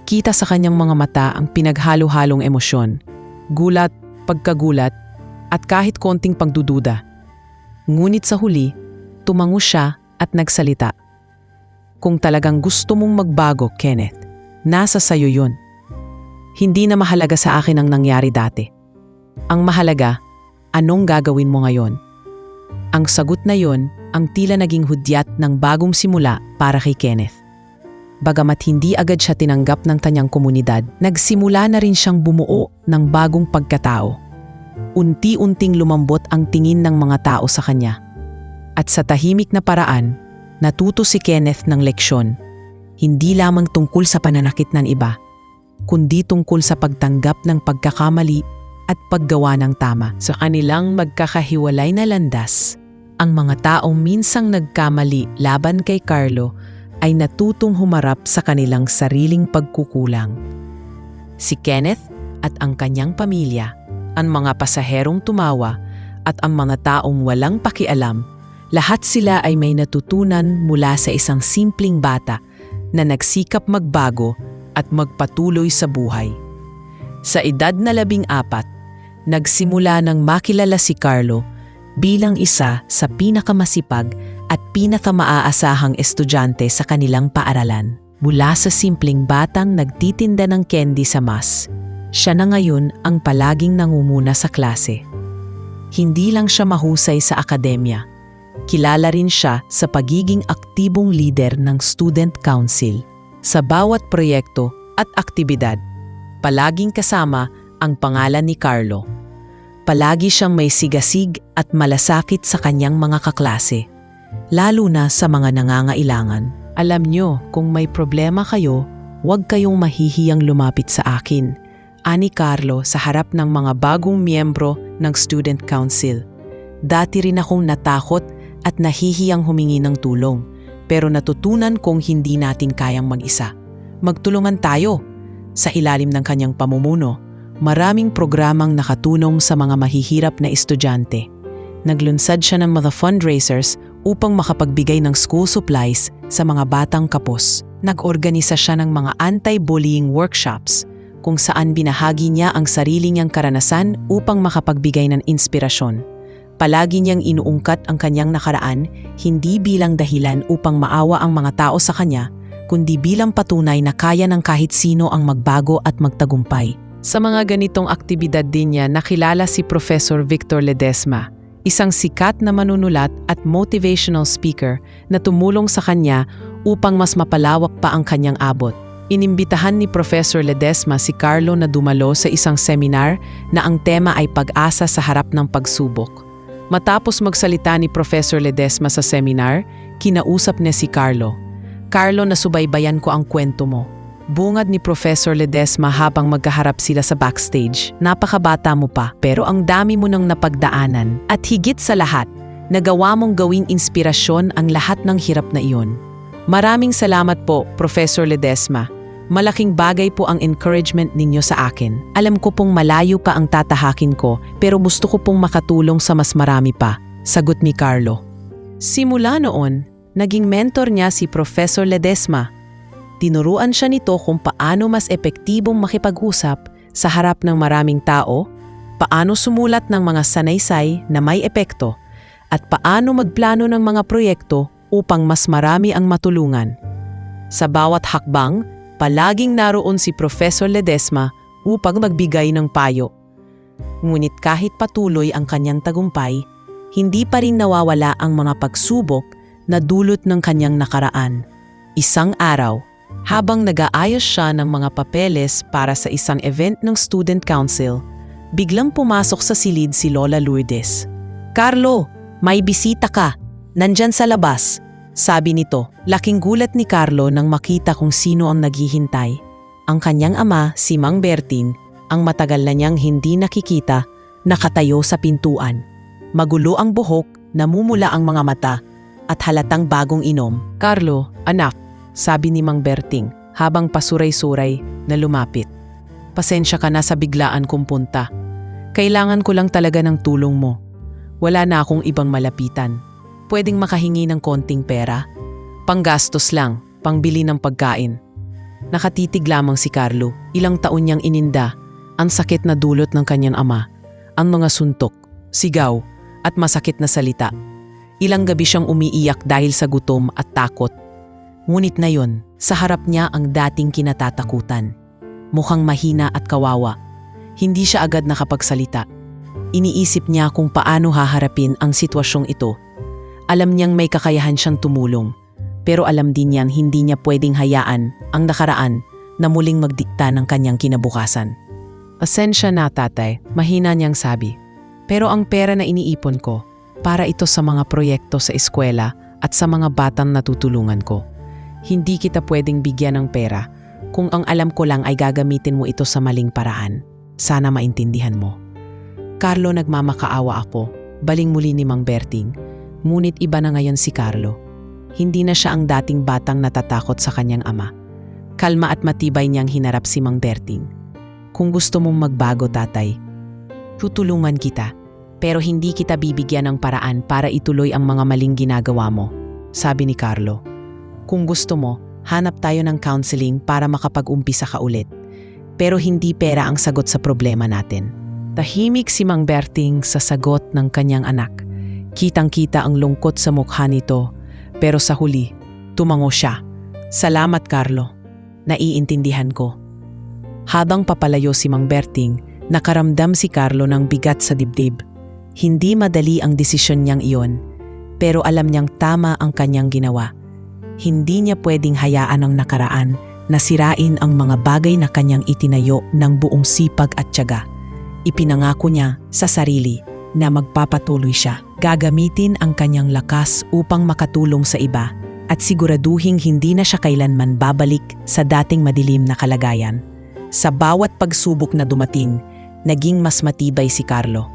Kita sa kanyang mga mata ang pinaghalo-halong emosyon. Gulat, pagkagulat, at kahit konting pagdududa. Ngunit sa huli, tumango siya at nagsalita. "Kung talagang gusto mong magbago, Kenneth, nasa sayo yun. Hindi na mahalaga sa akin ang nangyari dati. Ang mahalaga, anong gagawin mo ngayon?" Ang sagot na yon ang tila naging hudyat ng bagong simula para kay Kenneth. Bagamat hindi agad siya tinanggap ng kanyang komunidad, nagsimula na rin siyang bumuo ng bagong pagkatao. Unti-unting lumambot ang tingin ng mga tao sa kanya. At sa tahimik na paraan, natuto si Kenneth ng leksyon. Hindi lamang tungkol sa pananakit ng iba, kundi tungkol sa pagtanggap ng pagkakamali at paggawa ng tama. Sa kanilang magkakahiwalay na landas, ang mga taong minsang nagkamali laban kay Carlo ay natutong humarap sa kanilang sariling pagkukulang. Si Kenneth at ang kanyang pamilya, ang mga pasaherong tumawa at ang mga taong walang pakialam, lahat sila ay may natutunan mula sa isang simpleng bata na nagsikap magbago at magpatuloy sa buhay. Sa edad na 14, nagsimula nang makilala si Carlo bilang isa sa pinakamasipag at pinakamaasahang estudyante sa kanilang paaralan. Mula sa simpleng batang nagtitinda ng candy sa mas, siya na ngayon ang palaging nangunguna sa klase. Hindi lang siya mahusay sa akademya, kilala rin siya sa pagiging aktibong leader ng student council. Sa bawat proyekto at aktibidad, palaging kasama ang pangalan ni Carlo. Palagi siyang may sigasig at malasakit sa kanyang mga kaklase, lalo na sa mga nangangailangan. Alam nyo, kung may problema kayo, huwag kayong mahihiyang lumapit sa akin, ani Carlo sa harap ng mga bagong miyembro ng student council. Dati rin akong natakot at nahihiyang humingi ng tulong, pero natutunan kong hindi natin kayang mag-isa. Magtulungan tayo. Sa ilalim ng kanyang pamumuno, maraming programang nakatulong sa mga mahihirap na estudyante. Naglunsad siya ng mga fundraisers upang makapagbigay ng school supplies sa mga batang kapos. Nag-organisa siya ng mga anti-bullying workshops kung saan binahagi niya ang sarili niyang karanasan upang makapagbigay ng inspirasyon. Palagi niyang inuungkat ang kanyang nakaraan, hindi bilang dahilan upang maawa ang mga tao sa kanya, kundi bilang patunay na kaya ng kahit sino ang magbago at magtagumpay. Sa mga ganitong aktibidad din niya nakilala si Professor Victor Ledesma, isang sikat na manunulat at motivational speaker na tumulong sa kanya upang mas mapalawak pa ang kanyang abot. Inimbitahan ni Professor Ledesma si Carlo na dumalo sa isang seminar na ang tema ay pag-asa sa harap ng pagsubok. Matapos magsalita ni Professor Ledesma sa seminar, kinausap niya si Carlo. Carlo, nasubaybayan ko ang kwento mo. Bungad ni Professor Ledesma habang magkaharap sila sa backstage. Napakabata mo pa, pero ang dami mo nang napagdaanan. At higit sa lahat, nagawa mong gawing inspirasyon ang lahat ng hirap na iyon. Maraming salamat po, Professor Ledesma. Malaking bagay po ang encouragement ninyo sa akin. Alam ko pong malayo pa ang tatahakin ko, pero gusto ko pong makatulong sa mas marami pa, sagot ni Carlo. Simula noon, naging mentor niya si Professor Ledesma. Tinuruan siya nito kung paano mas epektibong makipag-usap sa harap ng maraming tao, paano sumulat ng mga sanaysay na may epekto, at paano magplano ng mga proyekto upang mas marami ang matulungan. Sa bawat hakbang, palaging naroon si Professor Ledesma upang magbigay ng payo. Ngunit kahit patuloy ang kanyang tagumpay, hindi pa rin nawawala ang mga pagsubok na dulot ng kanyang nakaraan. Isang araw, habang nag-aayos siya ng mga papeles para sa isang event ng Student Council, biglang pumasok sa silid si Lola Lourdes. "Carlo, may bisita ka. Nandyan sa labas," sabi nito. Laking gulat ni Carlo nang makita kung sino ang naghihintay. Ang kanyang ama, si Mang Berting, ang matagal na niyang hindi nakikita, nakatayo sa pintuan. Magulo ang buhok, namumula ang mga mata, at halatang bagong inom. "Carlo, anak," sabi ni Mang Berting habang pasuray-suray na lumapit. "Pasensya ka na sa biglaan kong punta. Kailangan ko lang talaga ng tulong mo. Wala na akong ibang malapitan. Pwedeng makahingi ng konting pera? Panggastos lang, pangbili ng pagkain." Nakatitig lamang si Carlo. Ilang taon niyang ininda ang sakit na dulot ng kanyang ama, ang mga suntok, sigaw, at masakit na salita. Ilang gabi siyang umiiyak dahil sa gutom at takot. Ngunit ngayon, sa harap niya ang dating kinatatakutan. Mukhang mahina at kawawa. Hindi siya agad nakapagsalita. Iniisip niya kung paano haharapin ang sitwasyong ito. Alam niyang may kakayahan siyang tumulong, pero alam din niyang hindi niya pwedeng hayaan ang nakaraan na muling magdikta ng kanyang kinabukasan. "Pasensya na, tatay," mahina niyang sabi. "Pero ang pera na iniipon ko, para ito sa mga proyekto sa eskwela at sa mga batang natutulungan ko. Hindi kita pwedeng bigyan ng pera kung ang alam ko lang ay gagamitin mo ito sa maling paraan. Sana maintindihan mo." "Carlo, nagmamakaawa ako," baling muli ni Mang Berting. Ngunit iba na ngayon si Carlo. Hindi na siya ang dating batang natatakot sa kanyang ama. Kalma at matibay niyang hinarap si Mang Berting. "Kung gusto mong magbago, tatay, tutulungan kita. Pero hindi kita bibigyan ng paraan para ituloy ang mga maling ginagawa mo," sabi ni Carlo. "Kung gusto mo, hanap tayo ng counseling para makapag-umpisa ka ulit. Pero hindi pera ang sagot sa problema natin." Tahimik si Mang Berting sa sagot ng kanyang anak. Kitang-kita ang lungkot sa mukha nito Pero sa huli, tumango siya. Salamat, Carlo. Naiintindihan ko. Habang papalayo si Mang Berting, nakaramdam si Carlo ng bigat sa dibdib. Hindi madali ang desisyon niyang iyon, pero alam niyang tama ang kanyang ginawa. Hindi niya pwedeng hayaan ang nakaraan na sirain ang mga bagay na kanyang itinayo ng buong sipag at tiyaga. Ipinangako niya sa sarili na magpapatuloy siya. Gagamitin ang kanyang lakas upang makatulong sa iba at siguraduhing hindi na siya kailanman babalik sa dating madilim na kalagayan. Sa bawat pagsubok na dumating, naging mas matibay si Carlo.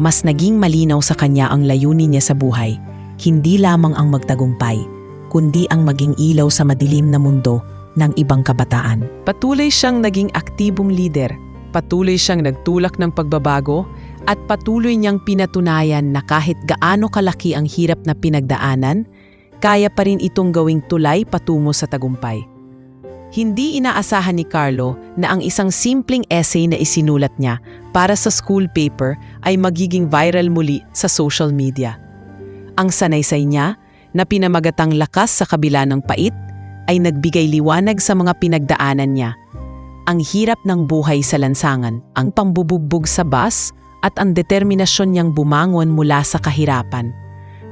Mas naging malinaw sa kanya ang layunin niya sa buhay, hindi lamang ang magtagumpay, kundi ang maging ilaw sa madilim na mundo ng ibang kabataan. Patuloy siyang naging aktibong lider, patuloy siyang nagtulak ng pagbabago, at patuloy niyang pinatunayan na kahit gaano kalaki ang hirap na pinagdaanan, kaya pa rin itong gawing tulay patungo sa tagumpay. Hindi inaasahan ni Carlo na ang isang simpleng essay na isinulat niya para sa school paper ay magiging viral muli sa social media. Ang sanaysay niya na pinamagatang lakas sa kabila ng pait ay nagbigay liwanag sa mga pinagdaanan niya. Ang hirap ng buhay sa lansangan, ang pambubugbog sa bus at ang determinasyon niyang bumangon mula sa kahirapan.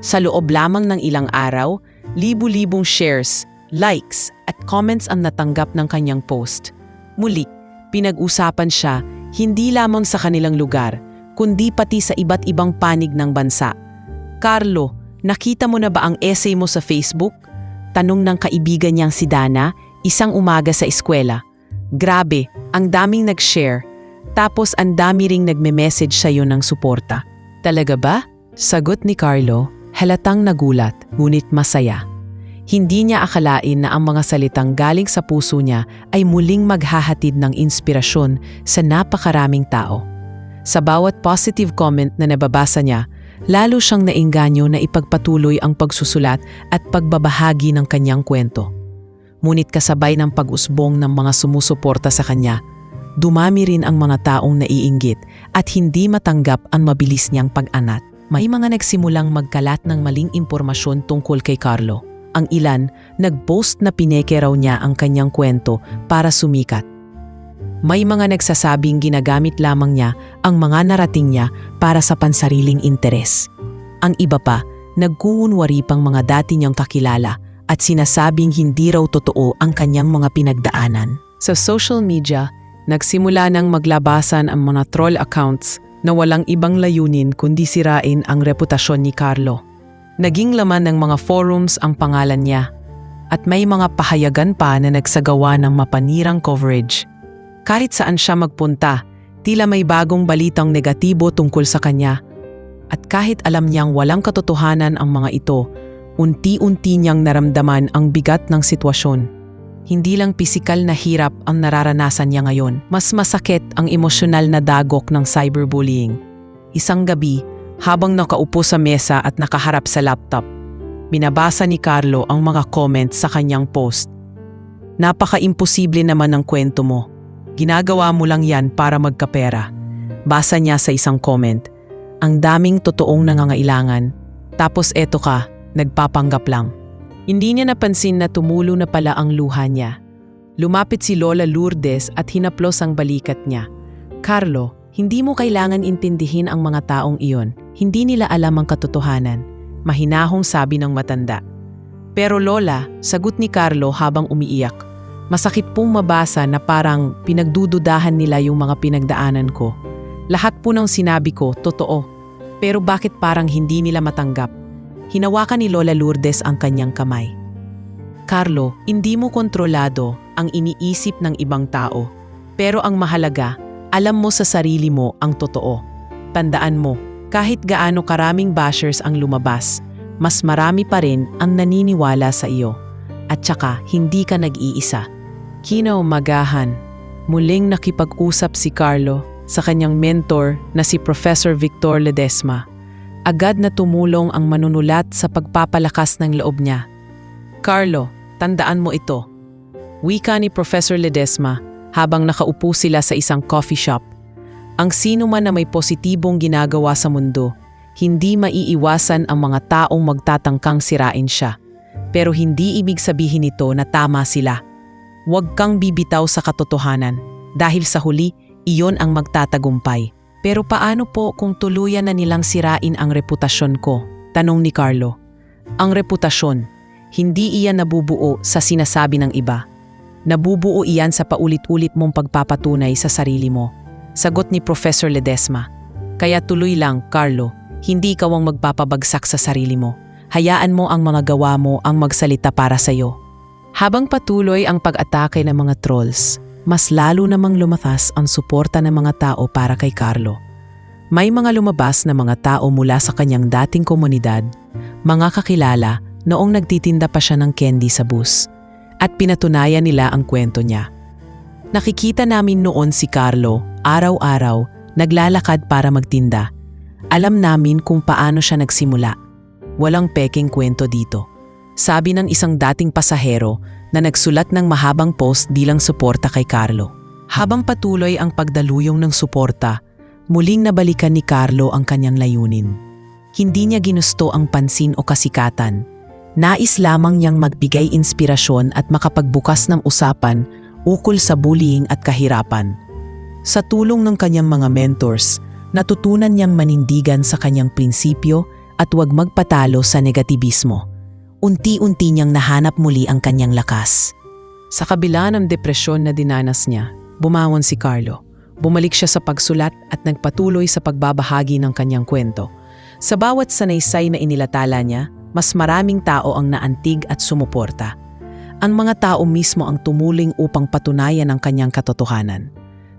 Sa loob lamang ng ilang araw, libu-libong shares, likes at comments ang natanggap ng kanyang post. Muli, pinag-usapan siya hindi lamang sa kanilang lugar, kundi pati sa iba't ibang panig ng bansa. Carlo, nakita mo na ba ang essay mo sa Facebook? Tanong ng kaibigan niyang si Dana, isang umaga sa eskwela. Grabe, ang daming nag-share. Tapos ang dami ring nagme-message sa'yo ng suporta. Talaga ba? Sagot ni Carlo, halatang nagulat, ngunit masaya. Hindi niya akalain na ang mga salitang galing sa puso niya ay muling maghahatid ng inspirasyon sa napakaraming tao. Sa bawat positive comment na nababasa niya, lalo siyang naengganyo na ipagpatuloy ang pagsusulat at pagbabahagi ng kanyang kwento. Ngunit kasabay ng pag-usbong ng mga sumusuporta sa kanya, dumami rin ang mga taong naiinggit at hindi matanggap ang mabilis niyang pag-anat. May mga nagsimulang magkalat ng maling impormasyon tungkol kay Carlo. Ang ilan, nag-post na pineke raw niya ang kanyang kwento para sumikat. May mga nagsasabing ginagamit lamang niya ang mga narating niya para sa pansariling interes. Ang iba pa, nagkukunwari pang mga dati niyang kakilala at sinasabing hindi raw totoo ang kanyang mga pinagdaanan. Sa social media, nagsimula nang maglabasan ang mga troll accounts na walang ibang layunin kundi sirain ang reputasyon ni Carlo. Naging laman ng mga forums ang pangalan niya at may mga pahayagan pa na nagsagawa ng mapanirang coverage. Kahit saan siya magpunta, tila may bagong balitang negatibo tungkol sa kanya. At kahit alam niyang walang katotohanan ang mga ito, unti-unti niyang naramdaman ang bigat ng sitwasyon. Hindi lang pisikal na hirap ang nararanasan niya ngayon, mas masakit ang emosyonal na dagok ng cyberbullying. Isang gabi, habang nakaupo sa mesa at nakaharap sa laptop, binabasa ni Carlo ang mga comments sa kanyang post. Napaka-imposible naman ng kwento mo. Ginagawa mo lang yan para magkapera. Basa niya sa isang comment. Ang daming totoong nangangailangan. Tapos eto ka, nagpapanggap lang. Hindi niya napansin na tumulo na pala ang luha niya. Lumapit si Lola Lourdes at hinaplos ang balikat niya. Carlo, hindi mo kailangan intindihin ang mga taong iyon. Hindi nila alam ang katotohanan. Mahinahong sabi ng matanda. Pero Lola, sagot ni Carlo habang umiiyak. Masakit pong mabasa na parang pinagdududahan nila yung mga pinagdaanan ko. Lahat po ng sinabi ko, totoo. Pero bakit parang hindi nila matanggap? Hinawakan ni Lola Lourdes ang kanyang kamay. Carlo, hindi mo kontrolado ang iniisip ng ibang tao. Pero ang mahalaga, alam mo sa sarili mo ang totoo. Tandaan mo, kahit gaano karaming bashers ang lumabas, mas marami pa rin ang naniniwala sa iyo. At saka, hindi ka nag-iisa. Kinaumagahan, muling nakipag-usap si Carlo sa kanyang mentor na si Professor Victor Ledesma. Agad na tumulong ang manunulat sa pagpapalakas ng loob niya. Carlo, tandaan mo ito. Wika ni Professor Ledesma habang nakaupo sila sa isang coffee shop. Ang sino man na may positibong ginagawa sa mundo, hindi maiiwasan ang mga taong magtatangkang sirain siya. pero hindi ibig sabihin nito na tama sila. Huwag kang bibitaw sa katotohanan dahil sa huli, iyon ang magtatagumpay. Pero paano po kung tuluyan na nilang sirain ang reputasyon ko? Tanong ni Carlo. Ang reputasyon, hindi iyan nabubuo sa sinasabi ng iba. Nabubuo iyan sa paulit-ulit mong pagpapatunay sa sarili mo. Sagot ni Professor Ledesma. Kaya tuloy lang, Carlo, hindi ikaw ang magpapabagsak sa sarili mo. Hayaan mo ang mga gawa mo ang magsalita para sa iyo. Habang patuloy ang pag-atake ng mga trolls, mas lalo namang lumakas ang suporta ng mga tao para kay Carlo. May mga lumabas na mga tao mula sa kanyang dating komunidad, mga kakilala noong nagtitinda pa siya ng candy sa bus, at pinatunayan nila ang kwento niya. Nakikita namin noon si Carlo, araw-araw, naglalakad para magtinda. Alam namin kung paano siya nagsimula. Walang peking kwento dito. Sabi ng isang dating pasahero na nagsulat ng mahabang post bilang suporta kay Carlo. Habang patuloy ang pagdaluyong ng suporta, muling nabalikan ni Carlo ang kanyang layunin. Hindi niya ginusto ang pansin o kasikatan. Nais lamang niyang magbigay inspirasyon at makapagbukas ng usapan ukol sa bullying at kahirapan. Sa tulong ng kanyang mga mentors, natutunan niyang manindigan sa kanyang prinsipyo at huwag magpatalo sa negatibismo. Unti-unti niyang nahanap muli ang kanyang lakas. Sa kabila ng depresyon na dinanas niya, bumangon si Carlo. Bumalik siya sa pagsulat at nagpatuloy sa pagbabahagi ng kanyang kwento. Sa bawat sanaysay na inilatala niya, mas maraming tao ang naantig at sumuporta. Ang mga tao mismo ang tumuling upang patunayan ang kanyang katotohanan.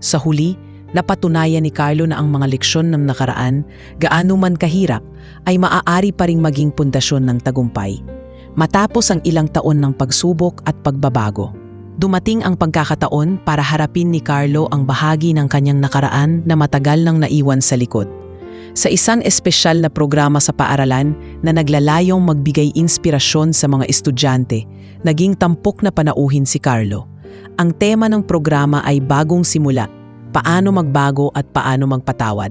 Sa huli, napatunayan ni Carlo na ang mga leksyon ng nakaraan, gaano man kahirap, ay maaari pa ring maging pundasyon ng tagumpay. Matapos ang ilang taon ng pagsubok at pagbabago, dumating ang pagkakataon para harapin ni Carlo ang bahagi ng kanyang nakaraan na matagal nang naiwan sa likod. Sa isang espesyal na programa sa paaralan na naglalayong magbigay inspirasyon sa mga estudyante, naging tampok na panauhin si Carlo. Ang tema ng programa ay Bagong Simula, Paano Magbago at Paano Magpatawad.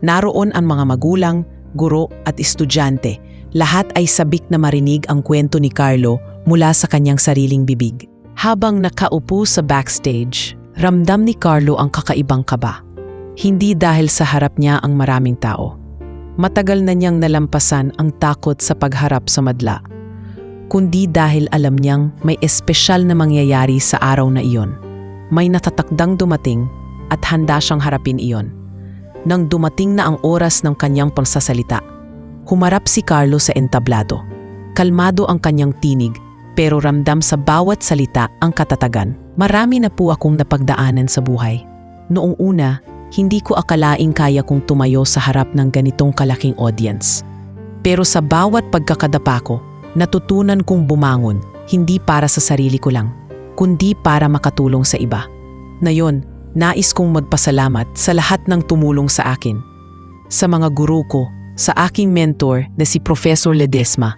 Naroon ang mga magulang, guro at estudyante. Lahat ay sabik na marinig ang kwento ni Carlo mula sa kanyang sariling bibig. Habang nakaupo sa backstage, ramdam ni Carlo ang kakaibang kaba. Hindi dahil sa harap niya ang maraming tao. Matagal na niyang nalampasan ang takot sa pagharap sa madla. Kundi dahil alam niyang may espesyal na mangyayari sa araw na iyon. May natatakdang dumating at handa siyang harapin iyon. Nang dumating na ang oras ng kanyang pagsasalita, humarap si Carlo sa entablado. Kalmado ang kanyang tinig, pero ramdam sa bawat salita ang katatagan. Marami na po akong napagdaanan sa buhay. Noong una, hindi ko akalaing kaya kong tumayo sa harap ng ganitong kalaking audience. Pero sa bawat pagkakadapa ko, natutunan kong bumangon, hindi para sa sarili ko lang, kundi para makatulong sa iba. Ngayon, nais kong magpasalamat sa lahat ng tumulong sa akin. Sa mga guro ko, sa aking mentor na si Professor Ledesma,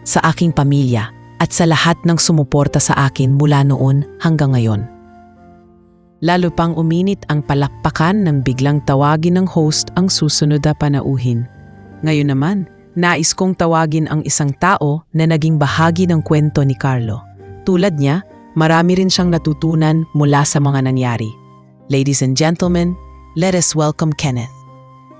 sa aking pamilya at sa lahat ng sumuporta sa akin mula noon hanggang ngayon. Lalo pang uminit ang palakpakan nang biglang tawagin ng host ang susunod na panauhin. Ngayon naman, nais kong tawagin ang isang tao na naging bahagi ng kwento ni Carlo. Tulad niya, marami rin siyang natutunan mula sa mga nangyari. Ladies and gentlemen, let us welcome Kenneth.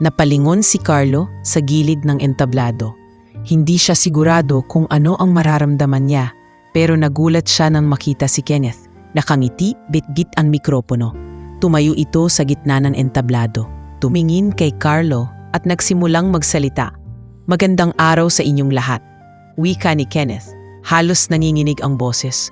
Napalingon si Carlo sa gilid ng entablado. Hindi siya sigurado kung ano ang mararamdaman niya, pero nagulat siya nang makita si Kenneth. Nakangiti, bitbit ang mikropono. Tumayo ito sa gitna ng entablado. Tumingin kay Carlo at nagsimulang magsalita. Magandang araw sa inyong lahat. Wika ni Kenneth. Halos nanginginig ang boses.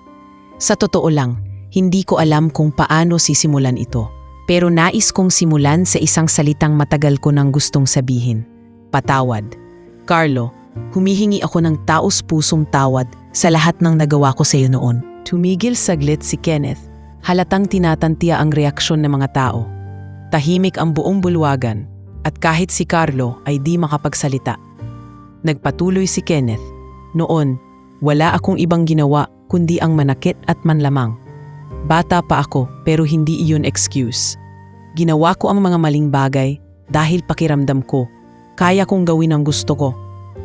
Sa totoo lang, hindi ko alam kung paano sisimulan ito. Pero nais kong simulan sa isang salitang matagal ko nang gustong sabihin. Patawad. Carlo, humihingi ako ng taos-pusong tawad sa lahat ng nagawa ko sa iyo noon. Tumigil saglit si Kenneth. Halatang tinatantiya ang reaksyon ng mga tao. Tahimik ang buong bulwagan at kahit si Carlo ay di makapagsalita. Nagpatuloy si Kenneth. Noon, wala akong ibang ginawa kundi ang manakit at manlamang. Bata pa ako pero hindi iyon excuse. Ginawa ko ang mga maling bagay dahil pakiramdam ko. Kaya kong gawin ang gusto ko.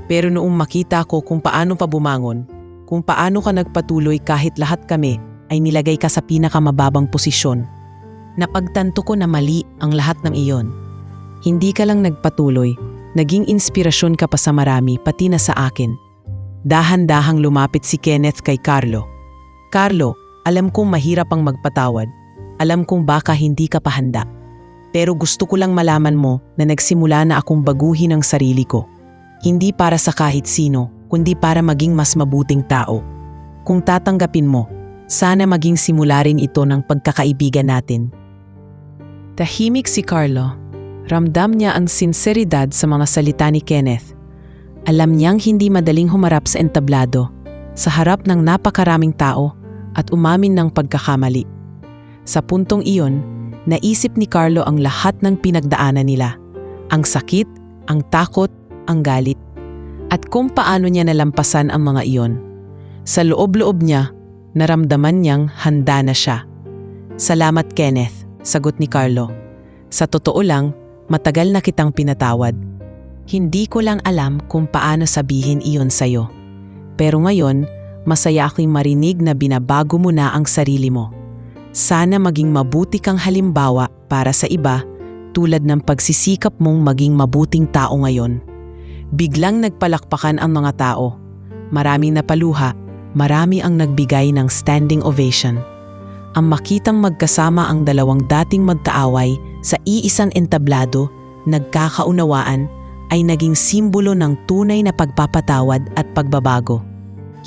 Pero noong makita ko kung paano pa bumangon, kung paano ka nagpatuloy kahit lahat kami ay nilagay ka sa pinakamababang posisyon. Napagtanto ko na mali ang lahat ng iyon. Hindi ka lang nagpatuloy, naging inspirasyon ka pa sa marami pati na sa akin. Dahan-dahang lumapit si Kenneth kay Carlo. Carlo, alam kong mahirap ang magpatawad. Alam kong baka hindi ka pa handa. Pero gusto ko lang malaman mo na nagsimula na akong baguhin ang sarili ko. Hindi para sa kahit sino, kundi para maging mas mabuting tao. Kung tatanggapin mo, sana maging simula rin ito ng pagkakaibigan natin. Tahimik si Carlo. Ramdam niya ang sinseridad sa mga salita ni Kenneth. Alam niyang hindi madaling humarap sa entablado, sa harap ng napakaraming tao at umamin ng pagkakamali. Sa puntong iyon, naisip ni Carlo ang lahat ng pinagdaanan nila. Ang sakit, ang takot, ang galit. At kung paano niya nalampasan ang mga iyon. Sa loob-loob niya, naramdaman niyang handa na siya. Salamat Kenneth, sagot ni Carlo. Sa totoo lang, matagal na kitang pinatawad. Hindi ko lang alam kung paano sabihin iyon sa'yo. Pero ngayon, masaya akong marinig na binabago mo na ang sarili mo. Sana maging mabuti kang halimbawa para sa iba tulad ng pagsisikap mong maging mabuting tao ngayon. Biglang nagpalakpakan ang mga tao. Maraming napaluha, marami ang nagbigay ng standing ovation. Ang makitang magkasama ang dalawang dating magkaaway sa iisang entablado, nagkakaunawaan, ay naging simbolo ng tunay na pagpapatawad at pagbabago.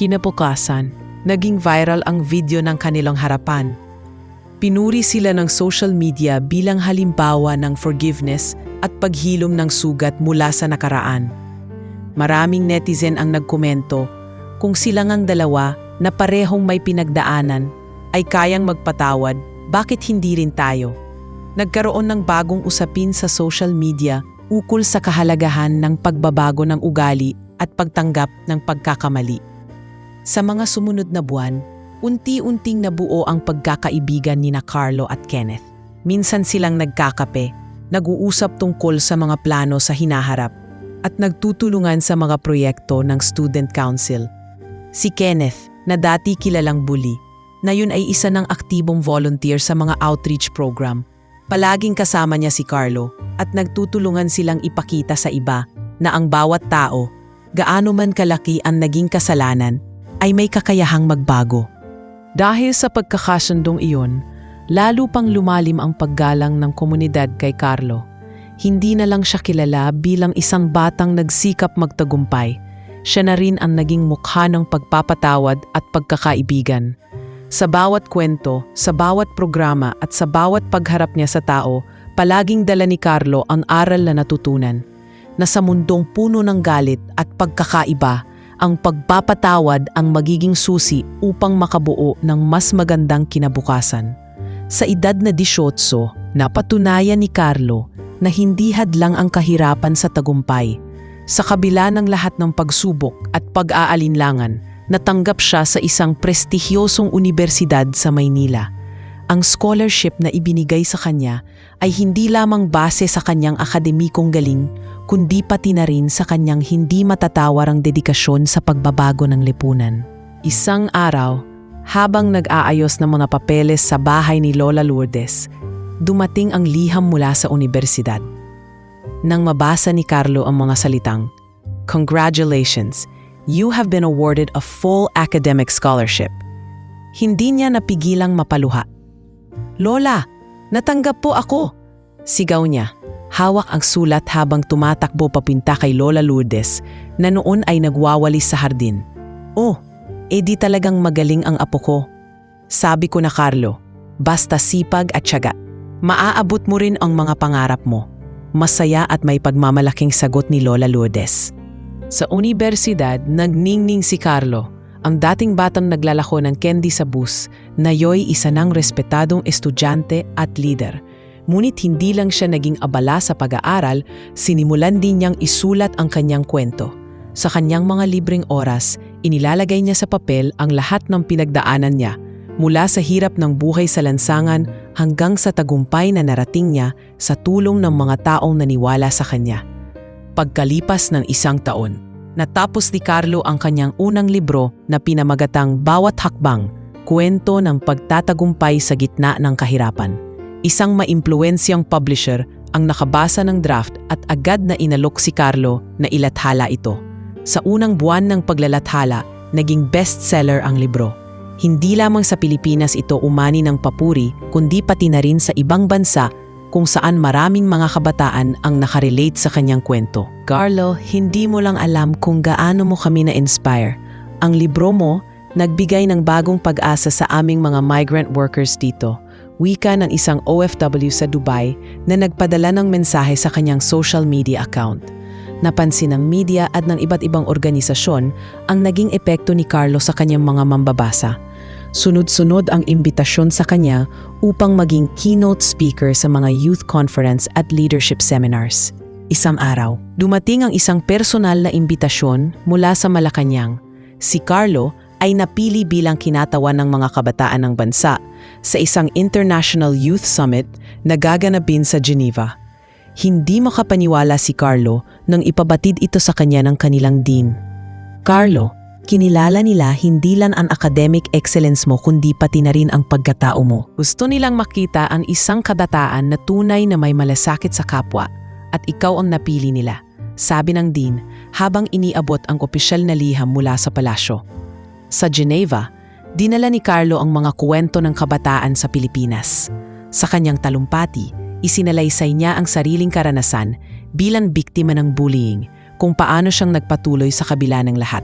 Kinabukasan, naging viral ang video ng kanilang harapan. Pinuri sila ng social media bilang halimbawa ng forgiveness at paghilom ng sugat mula sa nakaraan. Maraming netizen ang nagkomento kung silang ang dalawa na parehong may pinagdaanan ay kayang magpatawad, bakit hindi rin tayo? Nagkaroon ng bagong usapin sa social media ukol sa kahalagahan ng pagbabago ng ugali at pagtanggap ng pagkakamali. Sa mga sumunod na buwan, unti-unting nabuo ang pagkakaibigan ni Carlo at Kenneth. Minsan silang nagkakape, nag-uusap tungkol sa mga plano sa hinaharap, at nagtutulungan sa mga proyekto ng Student Council. Si Kenneth, na dati kilalang bully, na yun ay isa ng aktibong volunteer sa mga outreach program. Palaging kasama niya si Carlo at nagtutulungan silang ipakita sa iba na ang bawat tao, gaano man kalaki ang naging kasalanan, ay may kakayahang magbago. Dahil sa pagkakasundong iyon, lalo pang lumalim ang paggalang ng komunidad kay Carlo. Hindi na lang siya kilala bilang isang batang nagsikap magtagumpay. Siya na rin ang naging mukha ng pagpapatawad at pagkakaibigan. Sa bawat kwento, sa bawat programa at sa bawat pagharap niya sa tao, palaging dala ni Carlo ang aral na natutunan. Na sa mundong puno ng galit at pagkakaiba, ang pagpapatawad ang magiging susi upang makabuo ng mas magandang kinabukasan. Sa edad na 18, napatunayan ni Carlo na hindi hadlang ang kahirapan sa tagumpay. Sa kabila ng lahat ng pagsubok at pag-aalinlangan, natanggap siya sa isang prestigyosong unibersidad sa Maynila. Ang scholarship na ibinigay sa kanya ay hindi lamang base sa kanyang akademikong galing, kundi pati na rin sa kanyang hindi matatawarang dedikasyon sa pagbabago ng lipunan. Isang araw, habang nag-aayos ng mga papeles sa bahay ni Lola Lourdes, dumating ang liham mula sa unibersidad. Nang mabasa ni Carlo ang mga salitang, "Congratulations, you have been awarded a full academic scholarship." Hindi niya napigilang mapaluha. "Lola, natanggap po ako!" Sigaw niya. Hawak ang sulat habang tumatakbo papinta kay Lola Lourdes na noon ay nagwawalis sa hardin. "Oh, di talagang magaling ang apo ko." Sabi ko na Carlo, basta sipag at tiyaga. Maaabot mo rin ang mga pangarap mo. Masaya at may pagmamalaking sagot ni Lola Lourdes. Sa unibersidad, nagningning si Carlo, ang dating batang naglalako ng candy sa bus, na yo'y isa ng respetadong estudyante at leader. Ngunit hindi lang siya naging abala sa pag-aaral, sinimulan din niyang isulat ang kanyang kwento. Sa kanyang mga libreng oras, inilalagay niya sa papel ang lahat ng pinagdaanan niya, mula sa hirap ng buhay sa lansangan hanggang sa tagumpay na narating niya sa tulong ng mga taong naniwala sa kanya. Pagkalipas ng 1 taon, natapos ni Carlo ang kanyang unang libro na pinamagatang Bawat Hakbang, Kwento ng Pagtatagumpay sa Gitna ng Kahirapan. Isang maimpluwensyang publisher ang nakabasa ng draft at agad na inalok si Carlo na ilathala ito. Sa unang buwan ng paglalathala, naging bestseller ang libro. Hindi lamang sa Pilipinas ito umani ng papuri, kundi pati na rin sa ibang bansa kung saan maraming mga kabataan ang nakarelate sa kanyang kwento. Carlo, hindi mo lang alam kung gaano mo kami na-inspire. Ang libro mo, nagbigay ng bagong pag-asa sa aming mga migrant workers dito. Wika ng isang OFW sa Dubai na nagpadala ng mensahe sa kanyang social media account. Napansin ng media at ng iba't ibang organisasyon ang naging epekto ni Carlo sa kanyang mga mambabasa. Sunod-sunod ang imbitasyon sa kanya upang maging keynote speaker sa mga youth conference at leadership seminars. Isang araw, dumating ang isang personal na imbitasyon mula sa Malacanang. Si Carlo ay napili bilang kinatawan ng mga kabataan ng bansa sa isang International Youth Summit na gaganapin sa Geneva. Hindi makapaniwala si Carlo nang ipabatid ito sa kanya ng kanilang dean. Carlo, kinilala nila hindi lang ang academic excellence mo kundi pati na rin ang pagkatao mo. Gusto nilang makita ang isang kabataan na tunay na may malasakit sa kapwa at ikaw ang napili nila, sabi ng dean habang iniabot ang opisyal na liham mula sa palasyo. Sa Geneva, dinala ni Carlo ang mga kwento ng kabataan sa Pilipinas. Sa kanyang talumpati, isinalaysay niya ang sariling karanasan bilang biktima ng bullying, kung paano siyang nagpatuloy sa kabila ng lahat,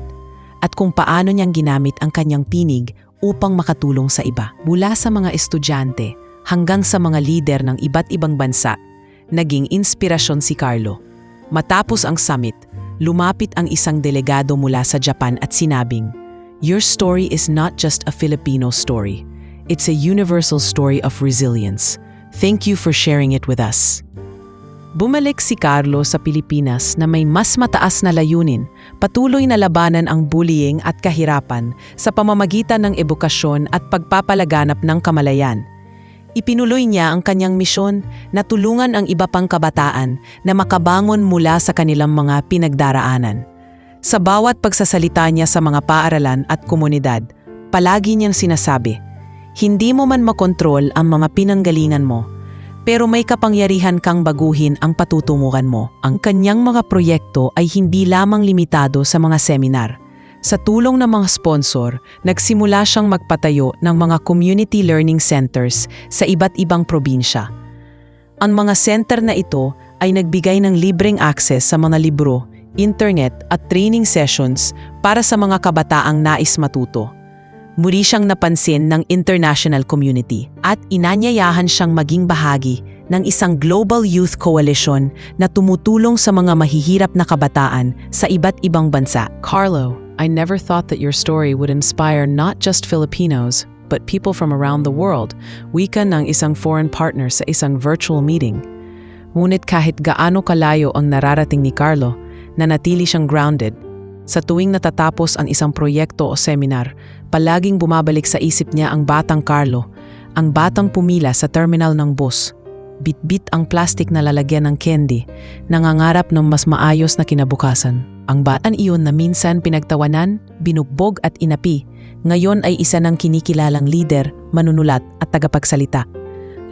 at kung paano niyang ginamit ang kanyang tinig upang makatulong sa iba. Mula sa mga estudyante hanggang sa mga lider ng iba't ibang bansa, naging inspirasyon si Carlo. Matapos ang summit, lumapit ang isang delegado mula sa Japan at sinabing, "Your story is not just a Filipino story. It's a universal story of resilience. Thank you for sharing it with us." Bumalik si Carlo sa Pilipinas na may mas mataas na layunin, patuloy na labanan ang bullying at kahirapan sa pamamagitan ng edukasyon at pagpapalaganap ng kamalayan. Ipinuloy niya ang kanyang misyon na tulungan ang iba pang kabataan na makabangon mula sa kanilang mga pinagdaraanan. Sa bawat pagsasalita niya sa mga paaralan at komunidad, palagi niyang sinasabi, "Hindi mo man makontrol ang mga pinanggalingan mo, pero may kapangyarihan kang baguhin ang patutunguhan mo." Ang kanyang mga proyekto ay hindi lamang limitado sa mga seminar. Sa tulong ng mga sponsor, nagsimula siyang magpatayo ng mga community learning centers sa iba't ibang probinsya. Ang mga center na ito ay nagbigay ng libreng access sa mga libro, internet at training sessions para sa mga kabataang nais matuto. Muli siyang napansin ng international community at inanyayahan siyang maging bahagi ng isang global youth coalition na tumutulong sa mga mahihirap na kabataan sa iba't ibang bansa. Carlo, I never thought that your story would inspire not just Filipinos, but people from around the world, wika ng isang foreign partner sa isang virtual meeting. Ngunit kahit gaano kalayo ang nararating ni Carlo, nanatili siyang grounded. Sa tuwing natatapos ang isang proyekto o seminar, palaging bumabalik sa isip niya ang batang Carlo, ang batang pumila sa terminal ng bus. Bit-bit ang plastic na lalagyan ng candy, nangangarap ng mas maayos na kinabukasan. Ang batang iyon na minsan pinagtawanan, binugbog at inapi, ngayon ay isa ng kinikilalang leader, manunulat at tagapagsalita.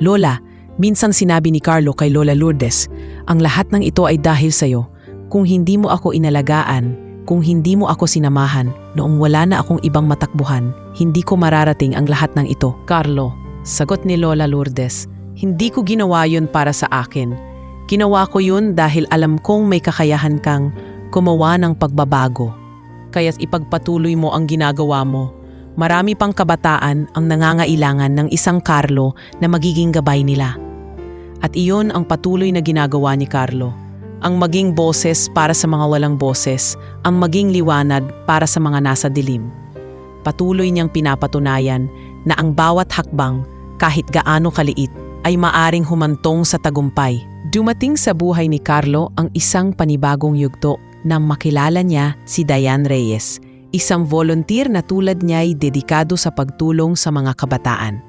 "Lola," minsan sinabi ni Carlo kay Lola Lourdes, "ang lahat ng ito ay dahil sa'yo. Kung hindi mo ako inalagaan, kung hindi mo ako sinamahan, noong wala na akong ibang matakbuhan, hindi ko mararating ang lahat ng ito." Carlo, sagot ni Lola Lourdes, "Hindi ko ginawa yun para sa akin. Ginawa ko yun dahil alam kong may kakayahan kang gumawa ng pagbabago. Kaya't ipagpatuloy mo ang ginagawa mo. Marami pang kabataan ang nangangailangan ng isang Carlo na magiging gabay nila." At iyon ang patuloy na ginagawa ni Carlo. Ang maging boses para sa mga walang boses, ang maging liwanag para sa mga nasa dilim. Patuloy niyang pinapatunayan na ang bawat hakbang, kahit gaano kaliit, ay maaring humantong sa tagumpay. Dumating sa buhay ni Carlo ang isang panibagong yugto nang makilala niya si Diane Reyes, isang volunteer na tulad niya ay dedikado sa pagtulong sa mga kabataan.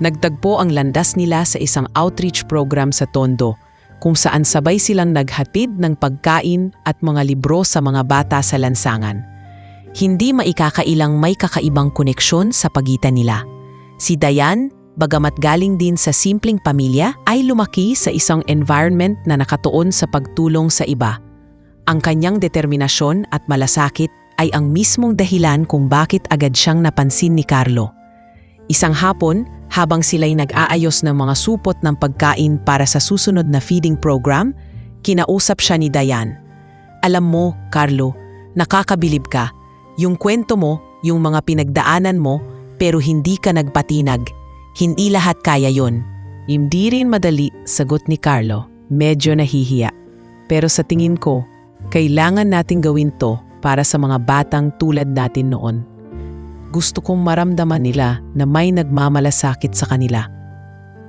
Nagtagpo ang landas nila sa isang outreach program sa Tondo, kung saan sabay silang naghatid ng pagkain at mga libro sa mga bata sa lansangan. Hindi maikakailang may kakaibang koneksyon sa pagitan nila. Si Diane, bagamat galing din sa simpleng pamilya, ay lumaki sa isang environment na nakatuon sa pagtulong sa iba. Ang kanyang determinasyon at malasakit ay ang mismong dahilan kung bakit agad siyang napansin ni Carlo. Isang hapon, habang sila'y nag-aayos ng mga supot ng pagkain para sa susunod na feeding program, kinausap siya ni Diane. Alam mo, Carlo, nakakabilib ka. Yung kwento mo, yung mga pinagdaanan mo, pero hindi ka nagpatinag. Hindi lahat kaya yon. Hindi rin madali, sagot ni Carlo. Medyo nahihiya. Pero sa tingin ko, kailangan nating gawin to para sa mga batang tulad natin noon. Gusto kong maramdaman nila na may nagmamalasakit sa kanila.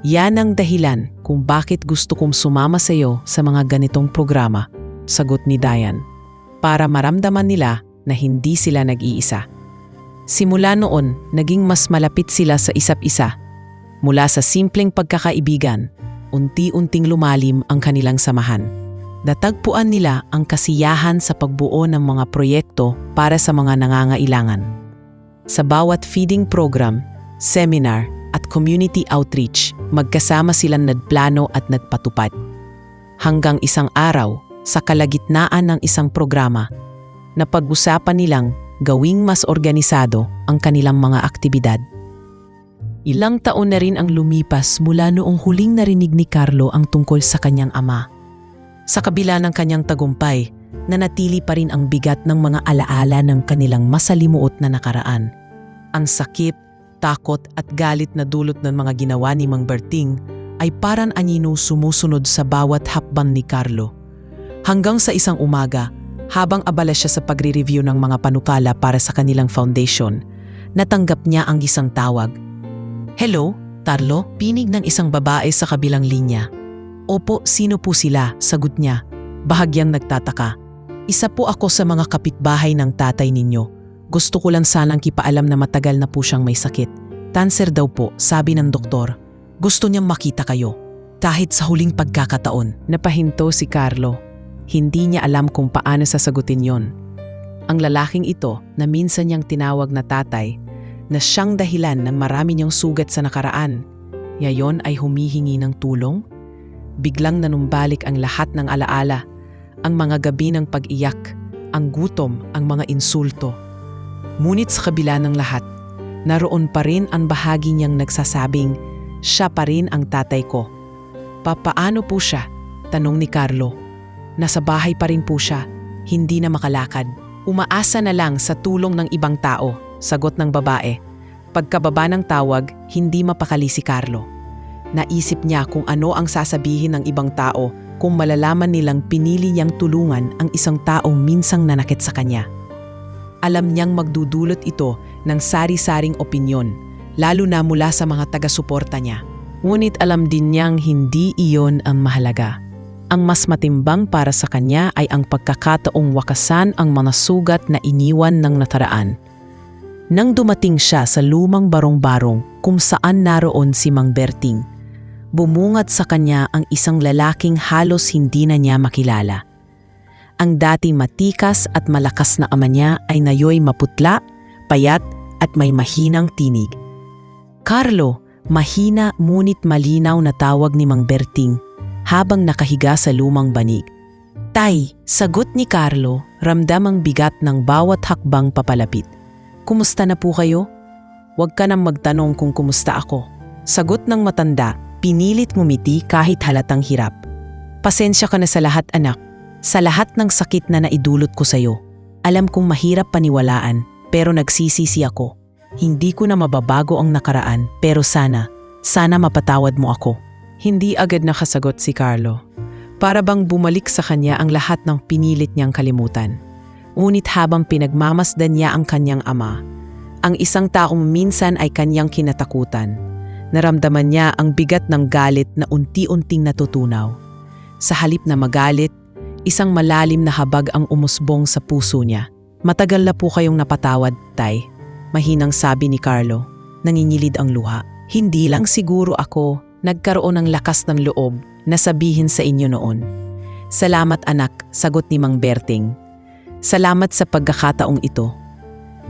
Yan ang dahilan kung bakit gusto kong sumama sa iyo sa mga ganitong programa, sagot ni Diane. Para maramdaman nila na hindi sila nag-iisa. Simula noon, naging mas malapit sila sa isa't isa. Mula sa simpleng pagkakaibigan, unti-unting lumalim ang kanilang samahan. Natagpuan nila ang kasiyahan sa pagbuo ng mga proyekto para sa mga nangangailangan. Sa bawat feeding program, seminar at community outreach, magkasama silang nagplano at nagpatupad. Hanggang isang araw, sa kalagitnaan ng isang programa, napag-usapan nilang gawing mas organisado ang kanilang mga aktibidad. Ilang taon na rin ang lumipas mula noong huling narinig ni Carlo ang tungkol sa kanyang ama. Sa kabila ng kanyang tagumpay, nanatili pa rin ang bigat ng mga alaala ng kanilang masalimuot na nakaraan. Ang sakit, takot at galit na dulot ng mga ginawa ni Mang Berting ay parang anyino sumusunod sa bawat hakbang ni Carlo. Hanggang sa isang umaga, habang abala siya sa pagre-review ng mga panukala para sa kanilang foundation, natanggap niya ang isang tawag. "Hello, Carlo?" Pinig ng isang babae sa kabilang linya. "Opo, sino po sila?" sagot niya, bahagyang nagtataka. "Isa po ako sa mga kapitbahay ng tatay ninyo. Gusto ko lang sanang kipaalam na matagal na po siyang may sakit. Cancer daw po, sabi ng doktor. Gusto niyang makita kayo. Kahit sa huling pagkakataon." Napahinto si Carlo. Hindi niya alam kung paano sasagutin yon. Ang lalaking ito na minsan niyang tinawag na tatay, na siyang dahilan ng marami niyang sugat sa nakaraan, ngayon ay humihingi ng tulong? Biglang nanumbalik ang lahat ng alaala, ang mga gabi ng pag-iyak, ang gutom, ang mga insulto. Ngunit sa kabila ng lahat, naroon pa rin ang bahagi niyang nagsasabing, siya pa rin ang tatay ko. "Papaano po siya?" tanong ni Carlo. "Nasa bahay pa rin po siya, hindi na makalakad. Umaasa na lang sa tulong ng ibang tao," sagot ng babae. Pagkababa ng tawag, hindi mapakali si Carlo. Naisip niya kung ano ang sasabihin ng ibang tao kung malalaman nilang pinili niyang tulungan ang isang taong minsang nanakit sa kanya. Alam niyang magdudulot ito ng sari-saring opinyon, lalo na mula sa mga taga-suporta niya. Ngunit alam din niyang hindi iyon ang mahalaga. Ang mas matimbang para sa kanya ay ang pagkakataong wakasan ang mga sugat na iniwan ng nakaraan. Nang dumating siya sa lumang barong-barong kung saan naroon si Mang Berting, bumungad sa kanya ang isang lalaking halos hindi na niya makilala. Ang dating matikas at malakas na ama niya ay nayoy maputla, payat at may mahinang tinig. "Carlo," mahina ngunit malinaw na tawag ni Mang Berting habang nakahiga sa lumang banig. "Tay," sagot ni Carlo, ramdam ang bigat ng bawat hakbang papalapit. "Kumusta na po kayo?" "Huwag ka nang magtanong kung kumusta ako," sagot ng matanda, pinilit ngumiti kahit halatang hirap. "Pasensya ka na sa lahat, anak. Sa lahat ng sakit na naidulot ko sa'yo. Alam kong mahirap paniwalaan, pero nagsisisi ako. Hindi ko na mababago ang nakaraan, pero sana mapatawad mo ako." Hindi agad nakasagot si Carlo. Para bang bumalik sa kanya ang lahat ng pinilit niyang kalimutan. Ngunit habang pinagmamasdan niya ang kanyang ama, ang isang taong minsan ay kanyang kinatakutan, naramdaman niya ang bigat ng galit na unti-unting natutunaw. Sa halip na magalit, isang malalim na habag ang umusbong sa puso niya. "Matagal na po kayong napatawad, tay," mahinang sabi ni Carlo. Nanginginig ang luha. "Hindi lang siguro ako nagkaroon ng lakas ng loob, na sabihin sa inyo noon. Salamat anak, sagot ni Mang Berting. Salamat sa pagkakataong ito.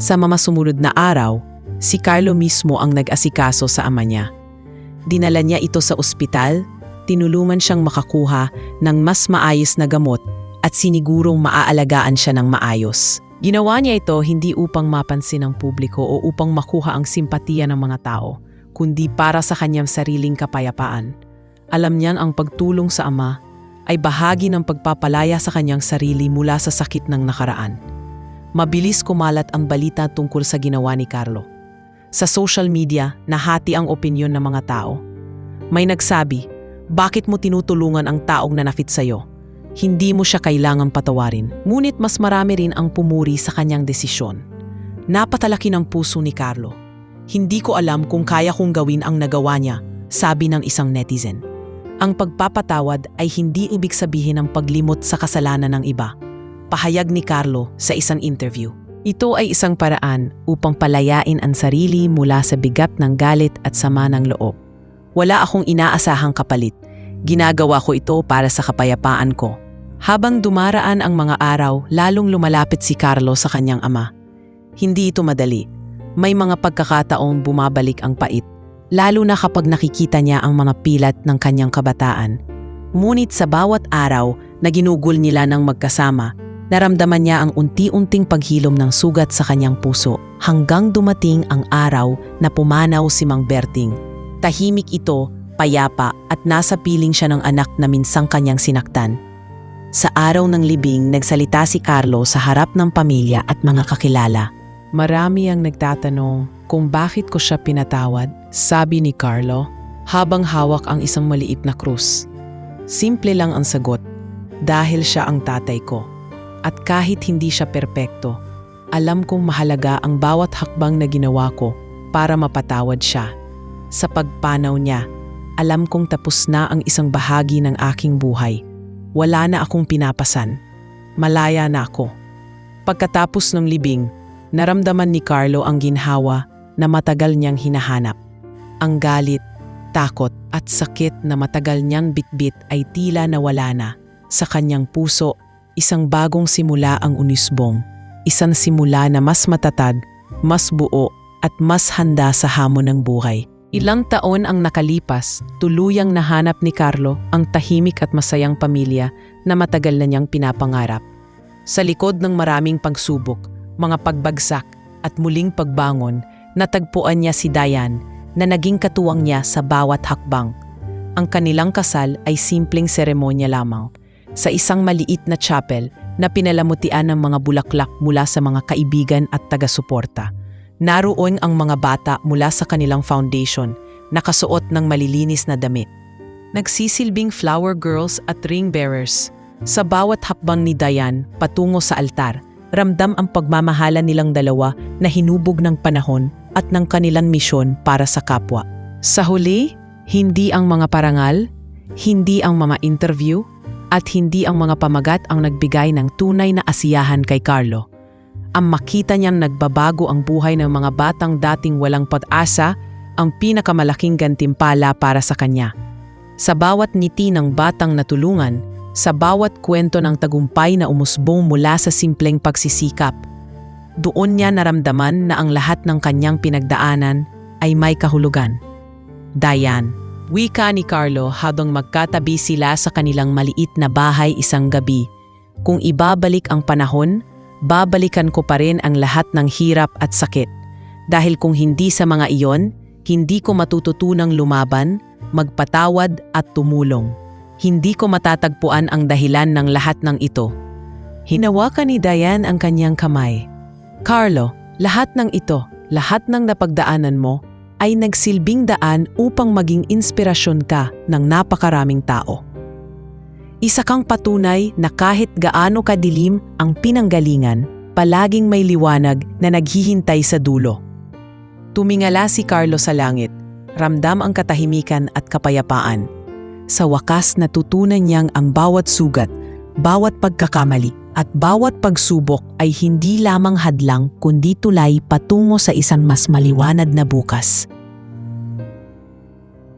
Sa mga sumunod na araw, si Carlo mismo ang nag-asikaso sa ama niya. Dinala niya ito sa ospital, tinulungan siyang makakuha ng mas maayos na gamot at sinigurong maaalagaan siya ng maayos. Ginawa niya ito hindi upang mapansin ng publiko o upang makuha ang simpatiya ng mga tao, kundi para sa kanyang sariling kapayapaan. Alam niyang ang pagtulong sa ama ay bahagi ng pagpapalaya sa kanyang sarili mula sa sakit ng nakaraan. Mabilis kumalat ang balita tungkol sa ginawa ni Carlo. Sa social media, nahati ang opinyon ng mga tao. May nagsabi, bakit mo tinutulungan ang taong nanafit sa'yo? Hindi mo siya kailangang patawarin. Ngunit mas marami rin ang pumuri sa kanyang desisyon. Napatalaki ng puso ni Carlo. Hindi ko alam kung kaya kong gawin ang nagawa niya, sabi ng isang netizen. Ang pagpapatawad ay hindi ibig sabihin ng paglimot sa kasalanan ng iba. Pahayag ni Carlo sa isang interview. Ito ay isang paraan upang palayain ang sarili mula sa bigat ng galit at sama ng loob. Wala akong inaasahang kapalit. Ginagawa ko ito para sa kapayapaan ko. Habang dumaraan ang mga araw, lalong lumalapit si Carlo sa kanyang ama. Hindi ito madali. May mga pagkakataong bumabalik ang pait, lalo na kapag nakikita niya ang mga pilat ng kanyang kabataan. Ngunit sa bawat araw na ginugol nila ng magkasama, naramdaman niya ang unti-unting paghilom ng sugat sa kanyang puso hanggang dumating ang araw na pumanaw si Mang Berting. Tahimik ito, payapa at nasa piling siya ng anak na minsang kanyang sinaktan. Sa araw ng libing, nagsalita si Carlo sa harap ng pamilya at mga kakilala. Marami ang nagtatanong kung bakit ko siya pinatawad, sabi ni Carlo, habang hawak ang isang maliit na krus. Simple lang ang sagot, dahil siya ang tatay ko. At kahit hindi siya perpekto, alam kong mahalaga ang bawat hakbang na ginawa ko para mapatawad siya. Sa pagpanaw niya, alam kong tapos na ang isang bahagi ng aking buhay. Wala na akong pinapasan. Malaya na ako. Pagkatapos ng libing, naramdaman ni Carlo ang ginhawa na matagal niyang hinahanap. Ang galit, takot at sakit na matagal niyang bitbit ay tila nawala na. Sa kanyang puso, isang bagong simula ang unisbong. Isang simula na mas matatag, mas buo at mas handa sa hamon ng buhay. Ilang taon ang nakalipas, tuluyang nahanap ni Carlo ang tahimik at masayang pamilya na matagal na niyang pinapangarap. Sa likod ng maraming pagsubok, mga pagbagsak at muling pagbangon, natagpuan niya si Diane na naging katuwang niya sa bawat hakbang. Ang kanilang kasal ay simpleng seremonya lamang sa isang maliit na chapel na pinalamutian ng mga bulaklak mula sa mga kaibigan at taga-suporta. Naroon ang mga bata mula sa kanilang foundation, nakasuot ng malilinis na damit. Nagsisilbing flower girls at ring bearers. Sa bawat hakbang ni Diane patungo sa altar, ramdam ang pagmamahalan nilang dalawa na hinubog ng panahon at ng kanilang misyon para sa kapwa. Sa huli, hindi ang mga parangal, hindi ang mga interview, at hindi ang mga pamagat ang nagbigay ng tunay na asiyahan kay Carlo. Ang makita niyang nagbabago ang buhay ng mga batang dating walang pag-asa ang pinakamalaking gantimpala para sa kanya. Sa bawat ngiti ng batang natulungan, sa bawat kwento ng tagumpay na umusbong mula sa simpleng pagsisikap, doon niya naramdaman na ang lahat ng kanyang pinagdaanan ay may kahulugan. Diane, wika ni Carlo habang magkatabi sila sa kanilang maliit na bahay isang gabi. Kung ibabalik ang panahon, babalikan ko pa rin ang lahat ng hirap at sakit. Dahil kung hindi sa mga iyon, hindi ko matututunang lumaban, magpatawad at tumulong. Hindi ko matatagpuan ang dahilan ng lahat ng ito. Hinawakan ni Diane ang kanyang kamay. Carlo, lahat ng ito, lahat ng napagdaanan mo, ay nagsilbing daan upang maging inspirasyon ka ng napakaraming tao. Isa kang patunay na kahit gaano kadilim ang pinanggalingan, palaging may liwanag na naghihintay sa dulo. Tumingala si Carlo sa langit, ramdam ang katahimikan at kapayapaan. Sa wakas natutunan niyang ang bawat sugat, bawat pagkakamali, at bawat pagsubok ay hindi lamang hadlang kundi tulay patungo sa isang mas maliwanag na bukas.